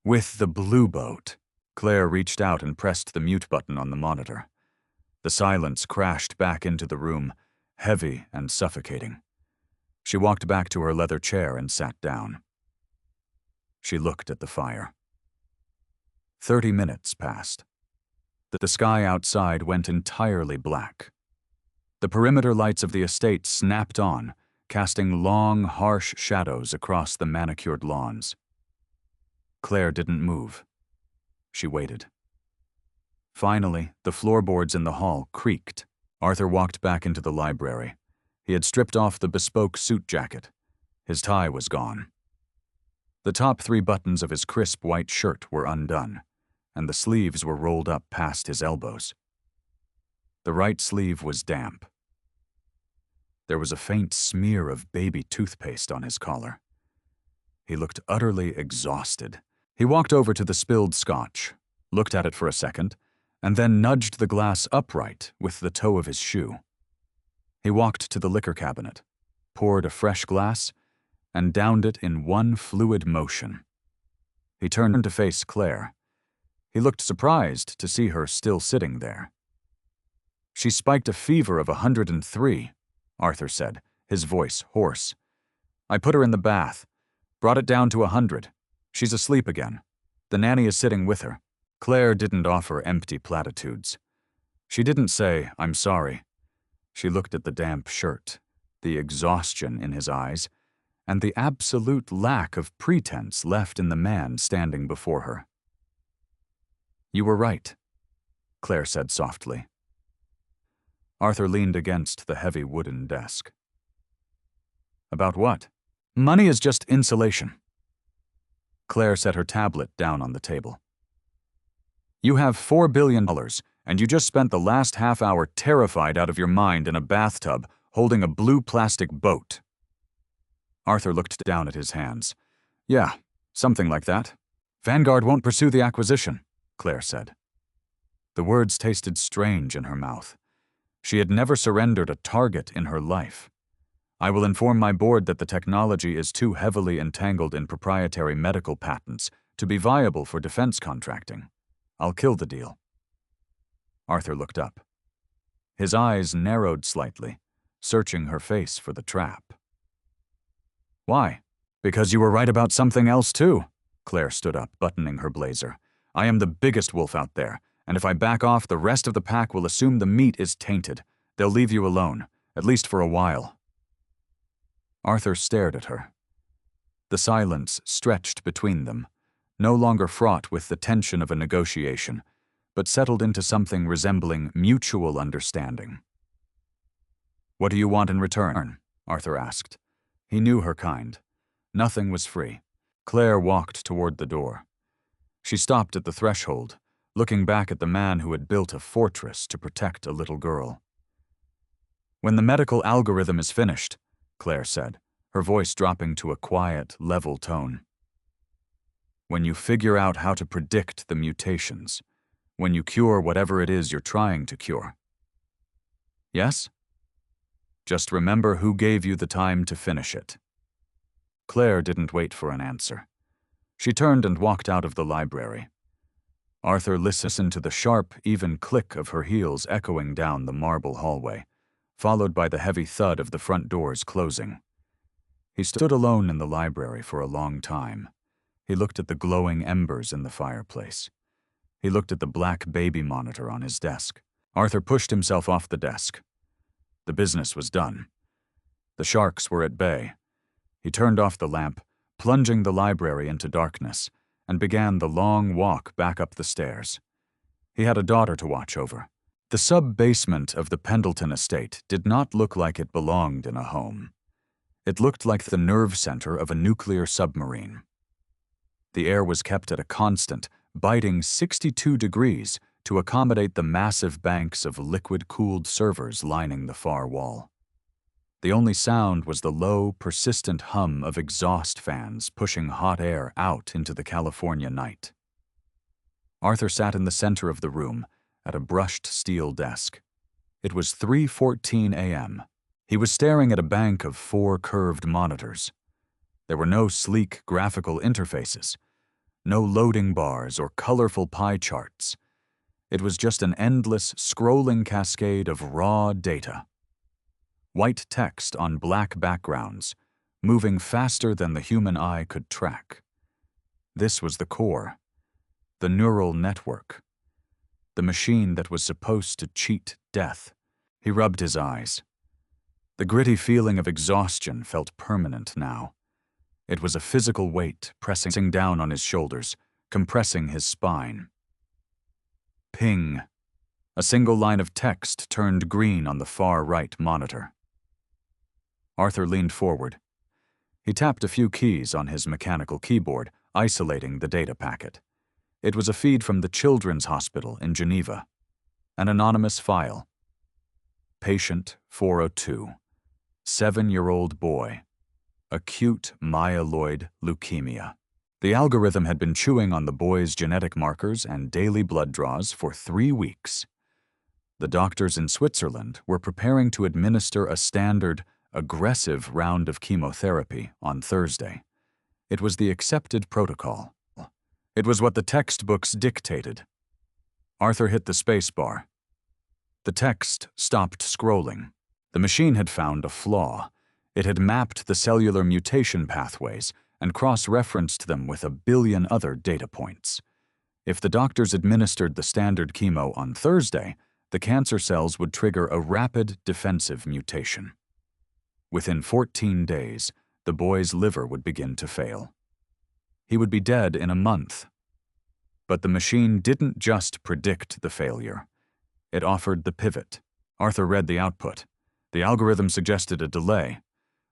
With the blue boat. Claire reached out and pressed the mute button on the monitor. The silence crashed back into the room, heavy and suffocating. She walked back to her leather chair and sat down. She looked at the fire. 30 minutes passed. The sky outside went entirely black. The perimeter lights of the estate snapped on, casting long, harsh shadows across the manicured lawns. Claire didn't move. She waited. Finally, the floorboards in the hall creaked. Arthur walked back into the library. He had stripped off the bespoke suit jacket. His tie was gone. The top 3 buttons of his crisp white shirt were undone, and the sleeves were rolled up past his elbows. The right sleeve was damp. There was a faint smear of baby toothpaste on his collar. He looked utterly exhausted. He walked over to the spilled scotch, looked at it for a second, and then nudged the glass upright with the toe of his shoe. He walked to the liquor cabinet, poured a fresh glass, and downed it in one fluid motion. He turned to face Claire. He looked surprised to see her still sitting there. "She spiked a fever of 103, Arthur said, his voice hoarse. "I put her in the bath, brought it down to 100. She's asleep again. The nanny is sitting with her." Claire didn't offer empty platitudes. She didn't say, "I'm sorry." She looked at the damp shirt, the exhaustion in his eyes, and the absolute lack of pretense left in the man standing before her. "You were right," Claire said softly. Arthur leaned against the heavy wooden desk. "About what?" "Money is just insulation." Claire set her tablet down on the table. "You have $4 billion, and you just spent the last half hour terrified out of your mind in a bathtub holding a blue plastic boat." Arthur looked down at his hands. "Yeah, something like that. Vanguard won't pursue the acquisition," Claire said. The words tasted strange in her mouth. She had never surrendered a target in her life. "I will inform my board that the technology is too heavily entangled in proprietary medical patents to be viable for defense contracting. I'll kill the deal." Arthur looked up. His eyes narrowed slightly, searching her face for the trap. "Why?" "Because you were right about something else too." Claire stood up, buttoning her blazer. "I am the biggest wolf out there, and if I back off, the rest of the pack will assume the meat is tainted. They'll leave you alone, at least for a while." Arthur stared at her. The silence stretched between them, no longer fraught with the tension of a negotiation, but settled into something resembling mutual understanding. "What do you want in return?" Arthur asked. He knew her kind. Nothing was free. Claire walked toward the door. She stopped at the threshold, looking back at the man who had built a fortress to protect a little girl. "When the medical algorithm is finished," Claire said, her voice dropping to a quiet, level tone. "When you figure out how to predict the mutations, when you cure whatever it is you're trying to cure." "Yes?" "Just remember who gave you the time to finish it." Claire didn't wait for an answer. She turned and walked out of the library. Arthur listened to the sharp, even click of her heels echoing down the marble hallway, followed by the heavy thud of the front doors closing. He stood alone in the library for a long time. He looked at the glowing embers in the fireplace. He looked at the black baby monitor on his desk. Arthur pushed himself off the desk. The business was done. The sharks were at bay. He turned off the lamp, plunging the library into darkness, and began the long walk back up the stairs. He had a daughter to watch over. The sub-basement of the Pendleton estate did not look like it belonged in a home. It looked like the nerve center of a nuclear submarine. The air was kept at a constant, biting 62 degrees to accommodate the massive banks of liquid-cooled servers lining the far wall. The only sound was the low, persistent hum of exhaust fans pushing hot air out into the California night. Arthur sat in the center of the room at a brushed steel desk. It was 3:14 a.m. He was staring at a bank of 4 curved monitors. There were no sleek graphical interfaces, no loading bars or colorful pie charts. It was just an endless, scrolling cascade of raw data. White text on black backgrounds, moving faster than the human eye could track. This was the core, the neural network, the machine that was supposed to cheat death. He rubbed his eyes. The gritty feeling of exhaustion felt permanent now. It was a physical weight pressing down on his shoulders, compressing his spine. Ping. A single line of text turned green on the far right monitor. Arthur leaned forward. He tapped a few keys on his mechanical keyboard, isolating the data packet. It was a feed from the Children's Hospital in Geneva. An anonymous file. Patient 402. 7-year-old boy. Acute myeloid leukemia. The algorithm had been chewing on the boy's genetic markers and daily blood draws for 3 weeks. The doctors in Switzerland were preparing to administer a standard, aggressive round of chemotherapy on Thursday. It was the accepted protocol. It was what the textbooks dictated. Arthur hit the space bar. The text stopped scrolling. The machine had found a flaw. It had mapped the cellular mutation pathways and cross-referenced them with 1 billion other data points. If the doctors administered the standard chemo on Thursday, the cancer cells would trigger a rapid defensive mutation. Within 14 days, the boy's liver would begin to fail. He would be dead in a month. But the machine didn't just predict the failure. It offered the pivot. Arthur read the output. The algorithm suggested a delay.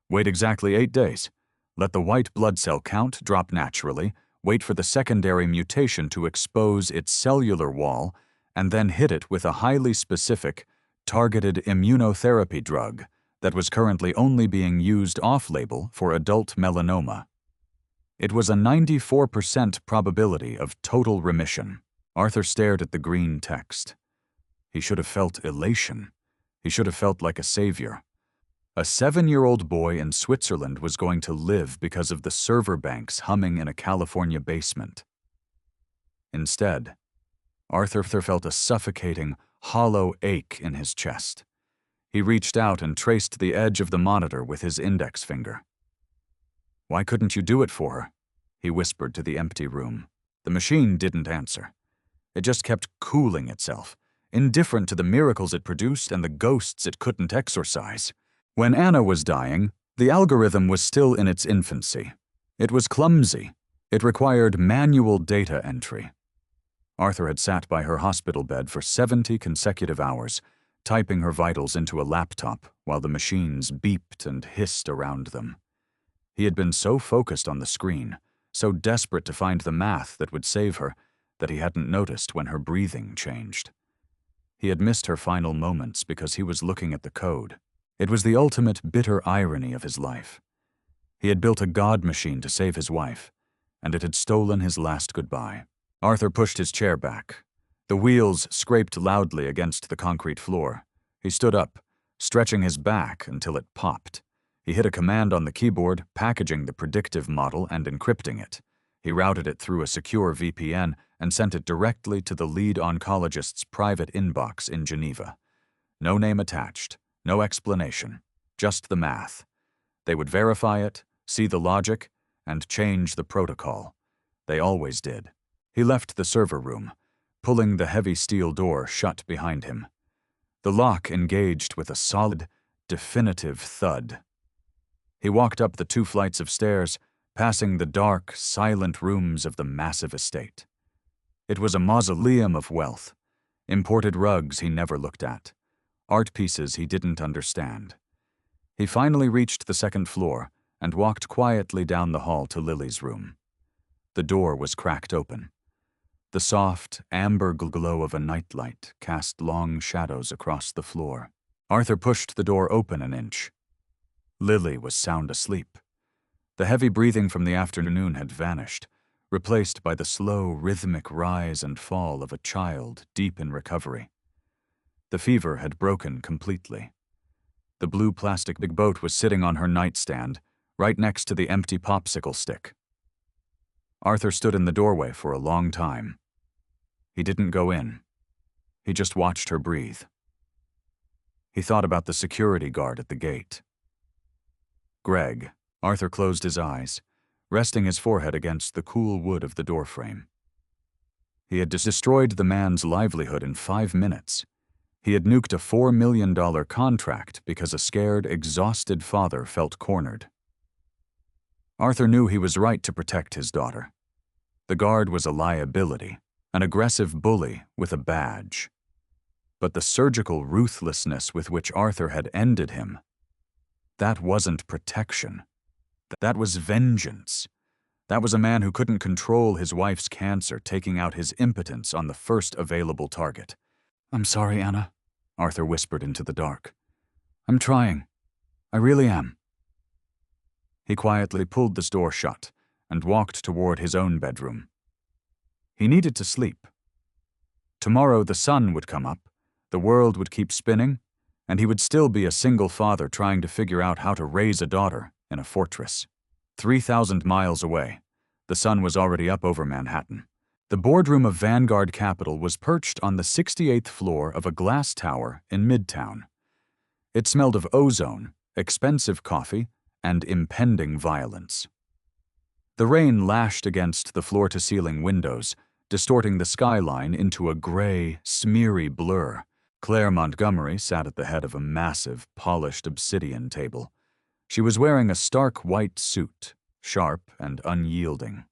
Wait exactly 8 days. Let the white blood cell count drop naturally, wait for the secondary mutation to expose its cellular wall, and then hit it with a highly specific, targeted immunotherapy drug that was currently only being used off-label for adult melanoma. It was a 94% probability of total remission. Arthur stared at the green text. He should have felt elation. He should have felt like a savior. A 7-year-old boy in Switzerland was going to live because of the server banks humming in a California basement. Instead, Arthur felt a suffocating, hollow ache in his chest. He reached out and traced the edge of the monitor with his index finger. "Why couldn't you do it for her?" he whispered to the empty room. The machine didn't answer. It just kept cooling itself, indifferent to the miracles it produced and the ghosts it couldn't exorcise. When Anna was dying, the algorithm was still in its infancy. It was clumsy. It required manual data entry. Arthur had sat by her hospital bed for 70 consecutive hours, typing her vitals into a laptop while the machines beeped and hissed around them. He had been so focused on the screen, so desperate to find the math that would save her, that he hadn't noticed when her breathing changed. He had missed her final moments because he was looking at the code. It was the ultimate bitter irony of his life. He had built a god machine to save his wife, and it had stolen his last goodbye. Arthur pushed his chair back. The wheels scraped loudly against the concrete floor. He stood up, stretching his back until it popped. He hit a command on the keyboard, packaging the predictive model and encrypting it. He routed it through a secure VPN and sent it directly to the lead oncologist's private inbox in Geneva. No name attached, no explanation, just the math. They would verify it, see the logic, and change the protocol. They always did. He left the server room, pulling the heavy steel door shut behind him. The lock engaged with a solid, definitive thud. He walked up the 2 flights of stairs, passing the dark, silent rooms of the massive estate. It was a mausoleum of wealth, imported rugs he never looked at, art pieces he didn't understand. He finally reached the 2nd floor and walked quietly down the hall to Lily's room. The door was cracked open. The soft, amber glow of a nightlight cast long shadows across the floor. Arthur pushed the door open an inch. Lily was sound asleep. The heavy breathing from the afternoon had vanished, replaced by the slow, rhythmic rise and fall of a child deep in recovery. The fever had broken completely. The blue plastic big boat was sitting on her nightstand, right next to the empty popsicle stick. Arthur stood in the doorway for a long time. He didn't go in. He just watched her breathe. He thought about the security guard at the gate. Greg. Arthur closed his eyes, resting his forehead against the cool wood of the doorframe. He had destroyed the man's livelihood in 5 minutes. He had nuked a $4 million contract because a scared, exhausted father felt cornered. Arthur knew he was right to protect his daughter. The guard was a liability, an aggressive bully with a badge. But the surgical ruthlessness with which Arthur had ended him, that wasn't protection. That was vengeance. That was a man who couldn't control his wife's cancer, taking out his impotence on the first available target. "I'm sorry, Anna," Arthur whispered into the dark. "I'm trying. I really am." He quietly pulled the door shut and walked toward his own bedroom. He needed to sleep. Tomorrow the sun would come up, the world would keep spinning, and he would still be a single father trying to figure out how to raise a daughter in a fortress. 3,000 miles away, the sun was already up over Manhattan. The boardroom of Vanguard Capital was perched on the 68th floor of a glass tower in Midtown. It smelled of ozone, expensive coffee, and impending violence. The rain lashed against the floor-to-ceiling windows, distorting the skyline into a gray, smeary blur. Claire Montgomery sat at the head of a massive, polished obsidian table. She was wearing a stark white suit, sharp and unyielding.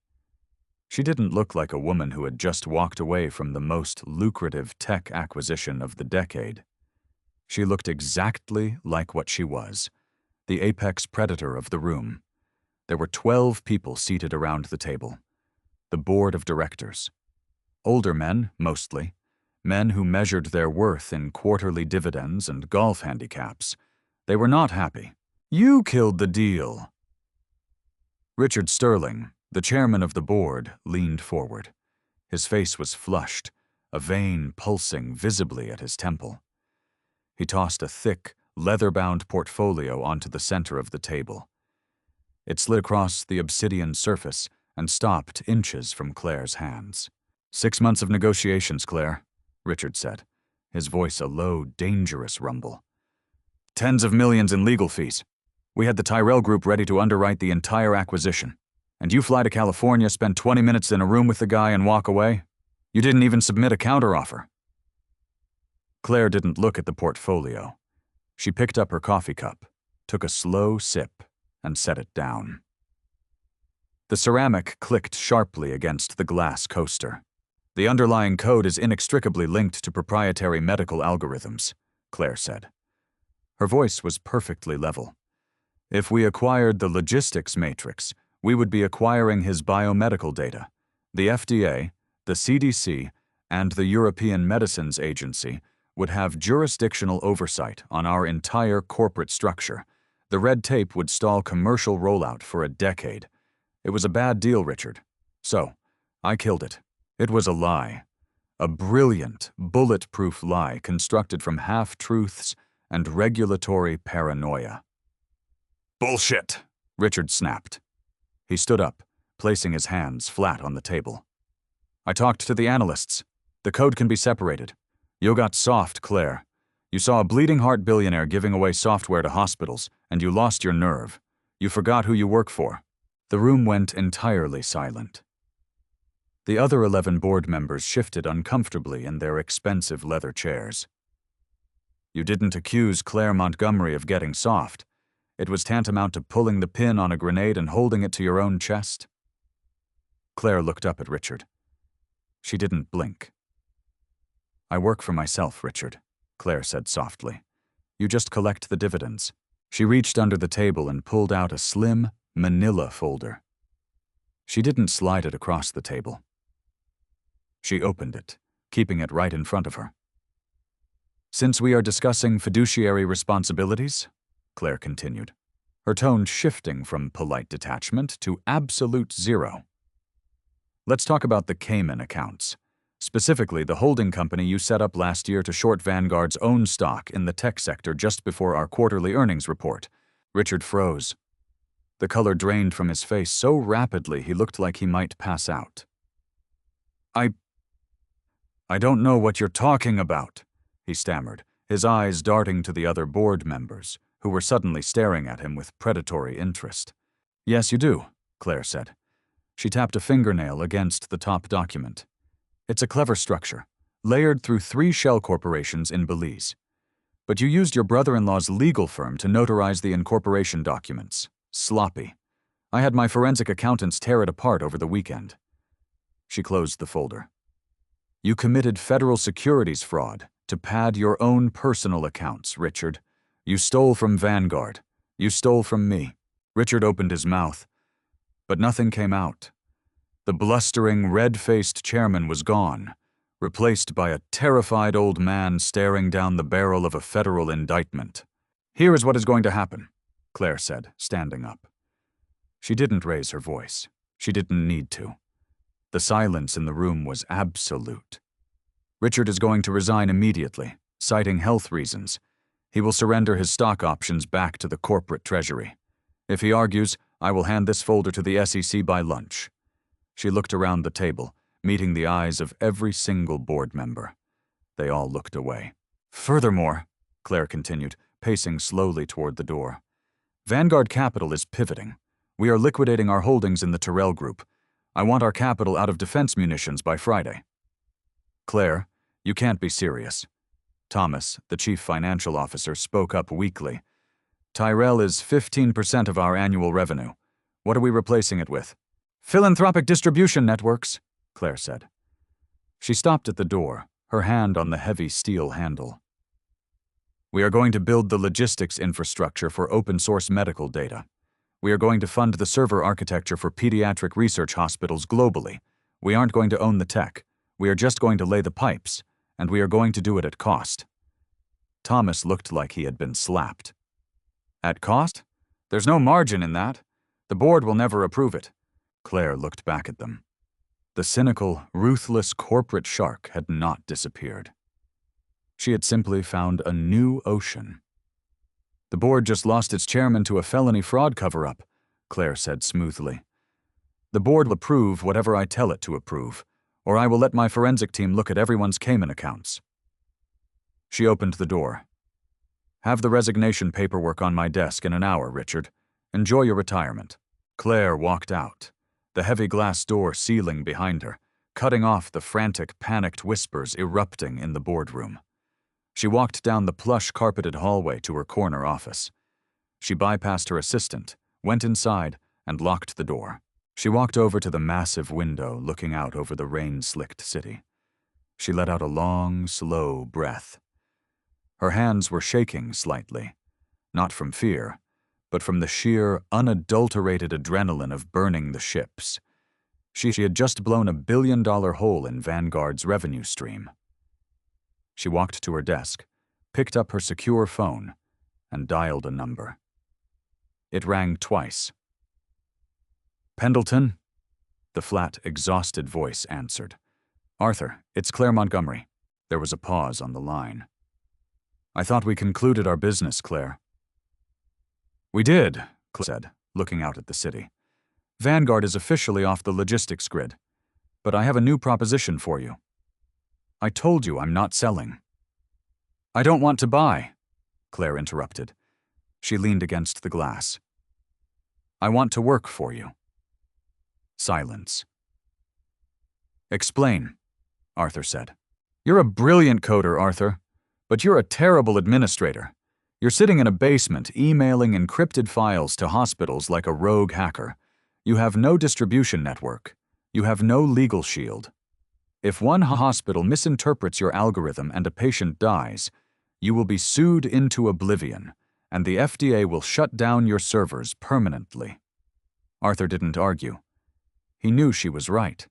She didn't look like a woman who had just walked away from the most lucrative tech acquisition of the decade. She looked exactly like what she was, the apex predator of the room. There were 12 people seated around the table. The board of directors. Older men, mostly. Men who measured their worth in quarterly dividends and golf handicaps. They were not happy. "You killed the deal." Richard Sterling, the chairman of the board, leaned forward. His face was flushed, a vein pulsing visibly at his temple. He tossed a thick, leather-bound portfolio onto the center of the table. It slid across the obsidian surface and stopped inches from Claire's hands. 6 months of negotiations, Claire, Richard said, his voice a low, dangerous rumble. Tens of millions in legal fees. We had the Tyrell Group ready to underwrite the entire acquisition. And you fly to California, spend 20 minutes in a room with the guy and walk away? You didn't even submit a counteroffer. Claire didn't look at the portfolio. She picked up her coffee cup, took a slow sip, and set it down. The ceramic clicked sharply against the glass coaster. The underlying code is inextricably linked to proprietary medical algorithms, Claire said. Her voice was perfectly level. If we acquired the logistics matrix, we would be acquiring his biomedical data. The FDA, the CDC, and the European Medicines Agency would have jurisdictional oversight on our entire corporate structure. The red tape would stall commercial rollout for a decade. It was a bad deal, Richard. So, I killed it. It was a lie. A brilliant, bulletproof lie constructed from half-truths and regulatory paranoia. Bullshit, Richard snapped. He stood up, placing his hands flat on the table. I talked to the analysts. The code can be separated. You got soft, Claire. You saw a bleeding heart billionaire giving away software to hospitals, and you lost your nerve. You forgot who you work for. The room went entirely silent. The other 11 board members shifted uncomfortably in their expensive leather chairs. You didn't accuse Claire Montgomery of getting soft. It was tantamount to pulling the pin on a grenade and holding it to your own chest. Claire looked up at Richard. She didn't blink. I work for myself, Richard, Claire said softly. You just collect the dividends. She reached under the table and pulled out a slim, manila folder. She didn't slide it across the table. She opened it, keeping it right in front of her. Since we are discussing fiduciary responsibilities, Claire continued, her tone shifting from polite detachment to absolute zero. Let's talk about the Cayman accounts, Specifically, the holding company you set up last year to short Vanguard's own stock in the tech sector just before our quarterly earnings report. Richard froze. The color drained from his face so rapidly he looked like he might pass out. I don't know what you're talking about, he stammered, his eyes darting to the other board members, who were suddenly staring at him with predatory interest. Yes, you do, Claire said. She tapped a fingernail against the top document. It's a clever structure, layered through 3 shell corporations in Belize. But you used your brother-in-law's legal firm to notarize the incorporation documents. Sloppy. I had my forensic accountants tear it apart over the weekend. She closed the folder. You committed federal securities fraud to pad your own personal accounts, Richard. You stole from Vanguard. You stole from me. Richard opened his mouth, but nothing came out. The blustering, red-faced chairman was gone, replaced by a terrified old man staring down the barrel of a federal indictment. Here is what is going to happen, Claire said, standing up. She didn't raise her voice. She didn't need to. The silence in the room was absolute. Richard is going to resign immediately, citing health reasons. He will surrender his stock options back to the corporate treasury. If he argues, I will hand this folder to the SEC by lunch. She looked around the table, meeting the eyes of every single board member. They all looked away. Furthermore, Claire continued, pacing slowly toward the door, Vanguard Capital is pivoting. We are liquidating our holdings in the Terrell Group. I want our capital out of defense munitions by Friday. Claire, you can't be serious. Thomas, the chief financial officer, spoke up weakly. Tyrell is 15% of our annual revenue. What are we replacing it with? Philanthropic distribution networks, Claire said. She stopped at the door, her hand on the heavy steel handle. We are going to build the logistics infrastructure for open-source medical data. We are going to fund the server architecture for pediatric research hospitals globally. We aren't going to own the tech. We are just going to lay the pipes, and we are going to do it at cost. Thomas looked like he had been slapped. At cost? There's no margin in that. The board will never approve it. Claire looked back at them. The cynical, ruthless corporate shark had not disappeared. She had simply found a new ocean. The board just lost its chairman to a felony fraud cover-up, Claire said smoothly. The board will approve whatever I tell it to approve, or I will let my forensic team look at everyone's Cayman accounts. She opened the door. Have the resignation paperwork on my desk in an hour, Richard. Enjoy your retirement. Claire walked out, the heavy glass door sealing behind her, cutting off the frantic, panicked whispers erupting in the boardroom. She walked down the plush carpeted hallway to her corner office. She bypassed her assistant, went inside, and locked the door. She walked over to the massive window looking out over the rain-slicked city. She let out a long, slow breath. Her hands were shaking slightly, not from fear, but from the sheer, unadulterated adrenaline of burning the ships. She had just blown $1 billion hole in Vanguard's revenue stream. She walked to her desk, picked up her secure phone, and dialed a number. It rang twice. Pendleton? The flat, exhausted voice answered. Arthur, it's Claire Montgomery. There was a pause on the line. I thought we concluded our business, Claire. We did, Claire said, looking out at the city. Vanguard is officially off the logistics grid, but I have a new proposition for you. I told you I'm not selling. I don't want to buy, Claire interrupted. She leaned against the glass. I want to work for you. Silence. Explain, Arthur said. You're a brilliant coder, Arthur, but you're a terrible administrator. You're sitting in a basement emailing encrypted files to hospitals like a rogue hacker. You have no distribution network. You have no legal shield. If one hospital misinterprets your algorithm and a patient dies, you will be sued into oblivion, and the FDA will shut down your servers permanently. Arthur didn't argue. He knew she was right.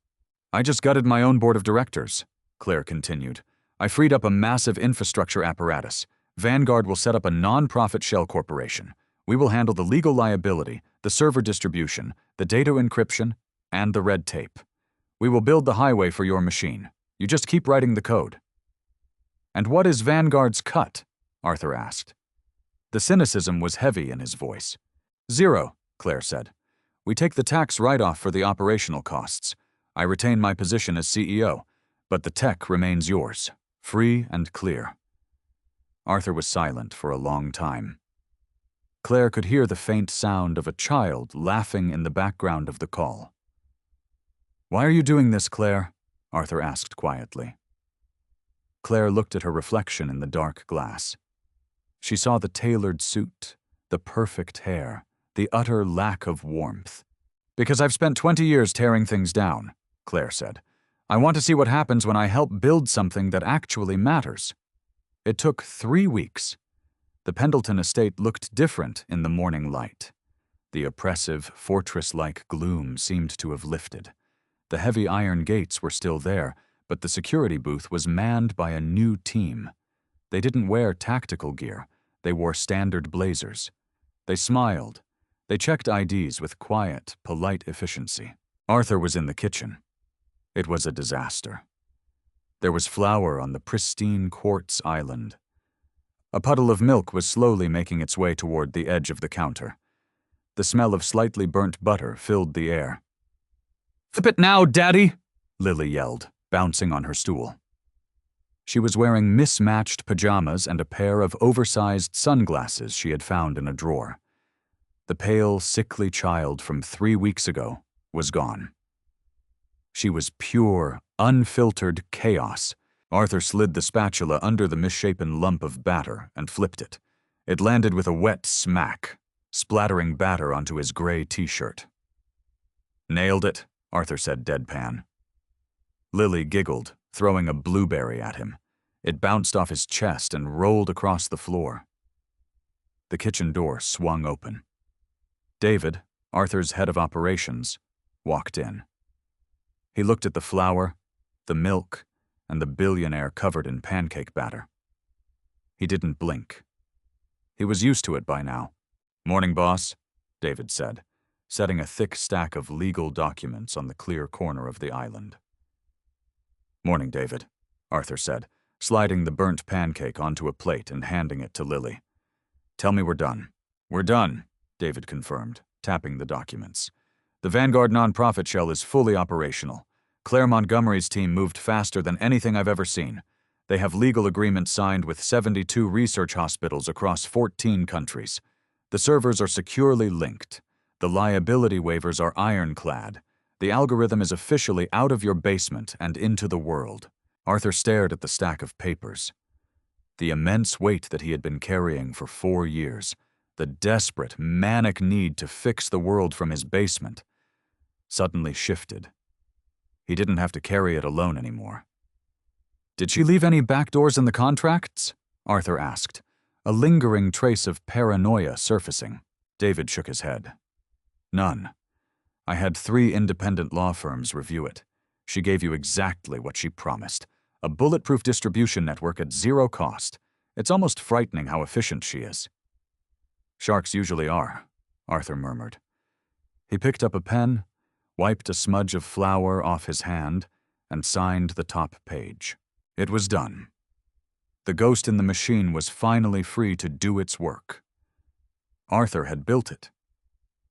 I just gutted my own board of directors, Claire continued. I freed up a massive infrastructure apparatus. Vanguard will set up a non-profit shell corporation. We will handle the legal liability, the server distribution, the data encryption, and the red tape. We will build the highway for your machine. You just keep writing the code. And what is Vanguard's cut? Arthur asked. The cynicism was heavy in his voice. 0, Claire said. We take the tax write-off for the operational costs. I retain my position as CEO, but the tech remains yours, free and clear. Arthur was silent for a long time. Claire could hear the faint sound of a child laughing in the background of the call. Why are you doing this, Claire? Arthur asked quietly. Claire looked at her reflection in the dark glass. She saw the tailored suit, the perfect hair, the utter lack of warmth. Because I've spent 20 years tearing things down, Claire said. I want to see what happens when I help build something that actually matters. It took 3 weeks. The Pendleton estate looked different in the morning light. The oppressive, fortress-like gloom seemed to have lifted. The heavy iron gates were still there, but the security booth was manned by a new team. They didn't wear tactical gear. They wore standard blazers. They smiled. They checked IDs with quiet, polite efficiency. Arthur was in the kitchen. It was a disaster. There was flour on the pristine quartz island. A puddle of milk was slowly making its way toward the edge of the counter. The smell of slightly burnt butter filled the air. "Flip it now, Daddy!" Lily yelled, bouncing on her stool. She was wearing mismatched pajamas and a pair of oversized sunglasses she had found in a drawer. The pale, sickly child from 3 weeks ago was gone. She was pure, unfiltered chaos. Arthur slid the spatula under the misshapen lump of batter and flipped it. It landed with a wet smack, splattering batter onto his gray t-shirt. "Nailed it," Arthur said deadpan. Lily giggled, throwing a blueberry at him. It bounced off his chest and rolled across the floor. The kitchen door swung open. David, Arthur's head of operations, walked in. He looked at the flour, the milk, and the billionaire covered in pancake batter. He didn't blink. He was used to it by now. "Morning, boss," David said, setting a thick stack of legal documents on the clear corner of the island. "Morning, David," Arthur said, sliding the burnt pancake onto a plate and handing it to Lily. "Tell me we're done." "We're done," David confirmed, tapping the documents. "The Vanguard nonprofit shell is fully operational. Claire Montgomery's team moved faster than anything I've ever seen. They have legal agreements signed with 72 research hospitals across 14 countries. The servers are securely linked. The liability waivers are ironclad. The algorithm is officially out of your basement and into the world." Arthur stared at the stack of papers. The immense weight that he had been carrying for 4 years, the desperate, manic need to fix the world from his basement, suddenly shifted. He didn't have to carry it alone anymore. "Did she leave any backdoors in the contracts?" Arthur asked, a lingering trace of paranoia surfacing. David shook his head. "None. I had 3 independent law firms review it. She gave you exactly what she promised. A bulletproof distribution network at 0 cost. It's almost frightening how efficient she is." "Sharks usually are," Arthur murmured. He picked up a pen, wiped a smudge of flour off his hand, and signed the top page. It was done. The ghost in the machine was finally free to do its work. Arthur had built it.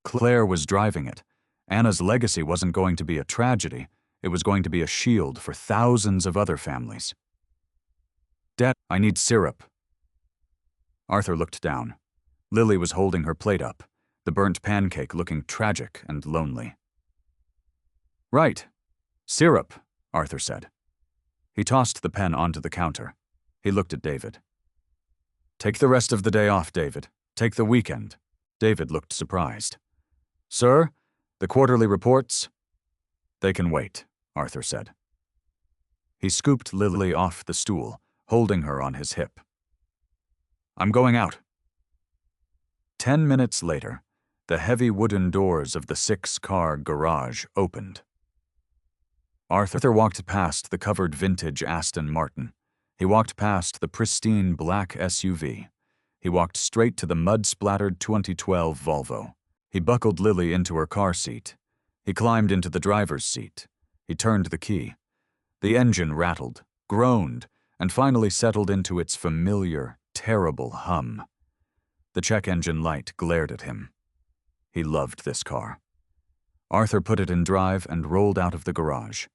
Claire was driving it. Anna's legacy wasn't going to be a tragedy. It was going to be a shield for thousands of other families. "Dad, I need syrup." Arthur looked down. Lily was holding her plate up, the burnt pancake looking tragic and lonely. "Right. Syrup," Arthur said. He tossed the pen onto the counter. He looked at David. "Take the rest of the day off, David. Take the weekend." David looked surprised. "Sir, the quarterly reports?" "They can wait," Arthur said. He scooped Lily off the stool, holding her on his hip. "I'm going out." 10 minutes later, the heavy wooden doors of the 6-car garage opened. Arthur walked past the covered vintage Aston Martin. He walked past the pristine black SUV. He walked straight to the mud-splattered 2012 Volvo. He buckled Lily into her car seat. He climbed into the driver's seat. He turned the key. The engine rattled, groaned, and finally settled into its familiar, terrible hum. The check engine light glared at him. He loved this car. Arthur put it in drive and rolled out of the garage.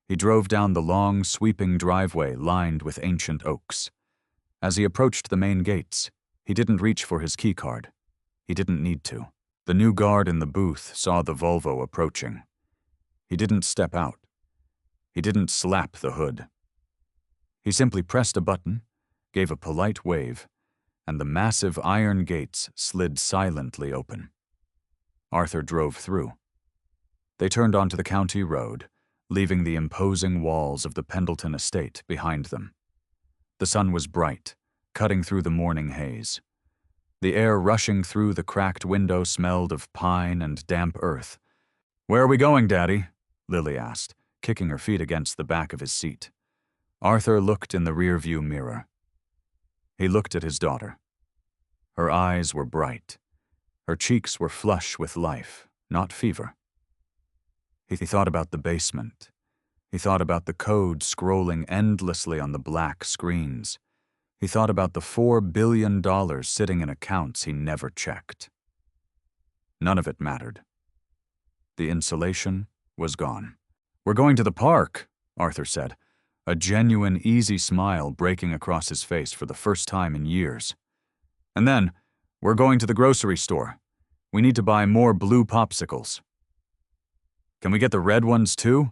He drove down the long, sweeping driveway lined with ancient oaks. As he approached the main gates, he didn't reach for his keycard. He didn't need to. The new guard in the booth saw the Volvo approaching. He didn't step out. He didn't slap the hood. He simply pressed a button, gave a polite wave, and the massive iron gates slid silently open. Arthur drove through. They turned onto the county road, leaving the imposing walls of the Pendleton estate behind them. The sun was bright, cutting through the morning haze. The air rushing through the cracked window smelled of pine and damp earth. "Where are we going, Daddy?" Lily asked, kicking her feet against the back of his seat. Arthur looked in the rearview mirror. He looked at his daughter. Her eyes were bright. Her cheeks were flush with life, not fever. He thought about the basement. He thought about the code scrolling endlessly on the black screens. He thought about the $4 billion sitting in accounts he never checked. None of it mattered. The insulation was gone. "We're going to the park," Arthur said, a genuine, easy smile breaking across his face for the first time in years. "And then, we're going to the grocery store. We need to buy more blue popsicles." "Can we get the red ones too?"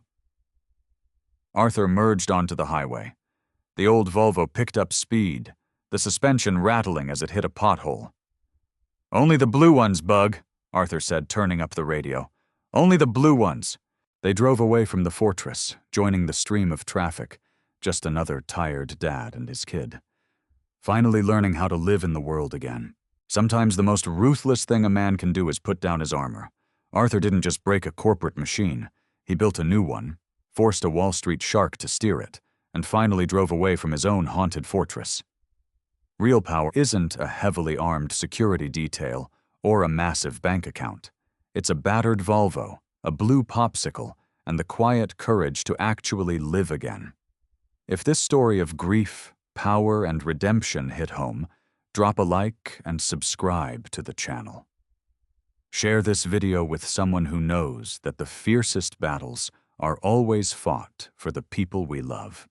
Arthur merged onto the highway. The old Volvo picked up speed, the suspension rattling as it hit a pothole. "Only the blue ones, Bug," Arthur said, turning up the radio. "Only the blue ones." They drove away from the fortress, joining the stream of traffic, just another tired dad and his kid. Finally learning how to live in the world again. Sometimes the most ruthless thing a man can do is put down his armor. Arthur didn't just break a corporate machine. He built a new one, forced a Wall Street shark to steer it, and finally drove away from his own haunted fortress. Real power isn't a heavily armed security detail or a massive bank account. It's a battered Volvo, a blue popsicle, and the quiet courage to actually live again. If this story of grief, power, and redemption hit home, drop a like and subscribe to the channel. Share this video with someone who knows that the fiercest battles are always fought for the people we love.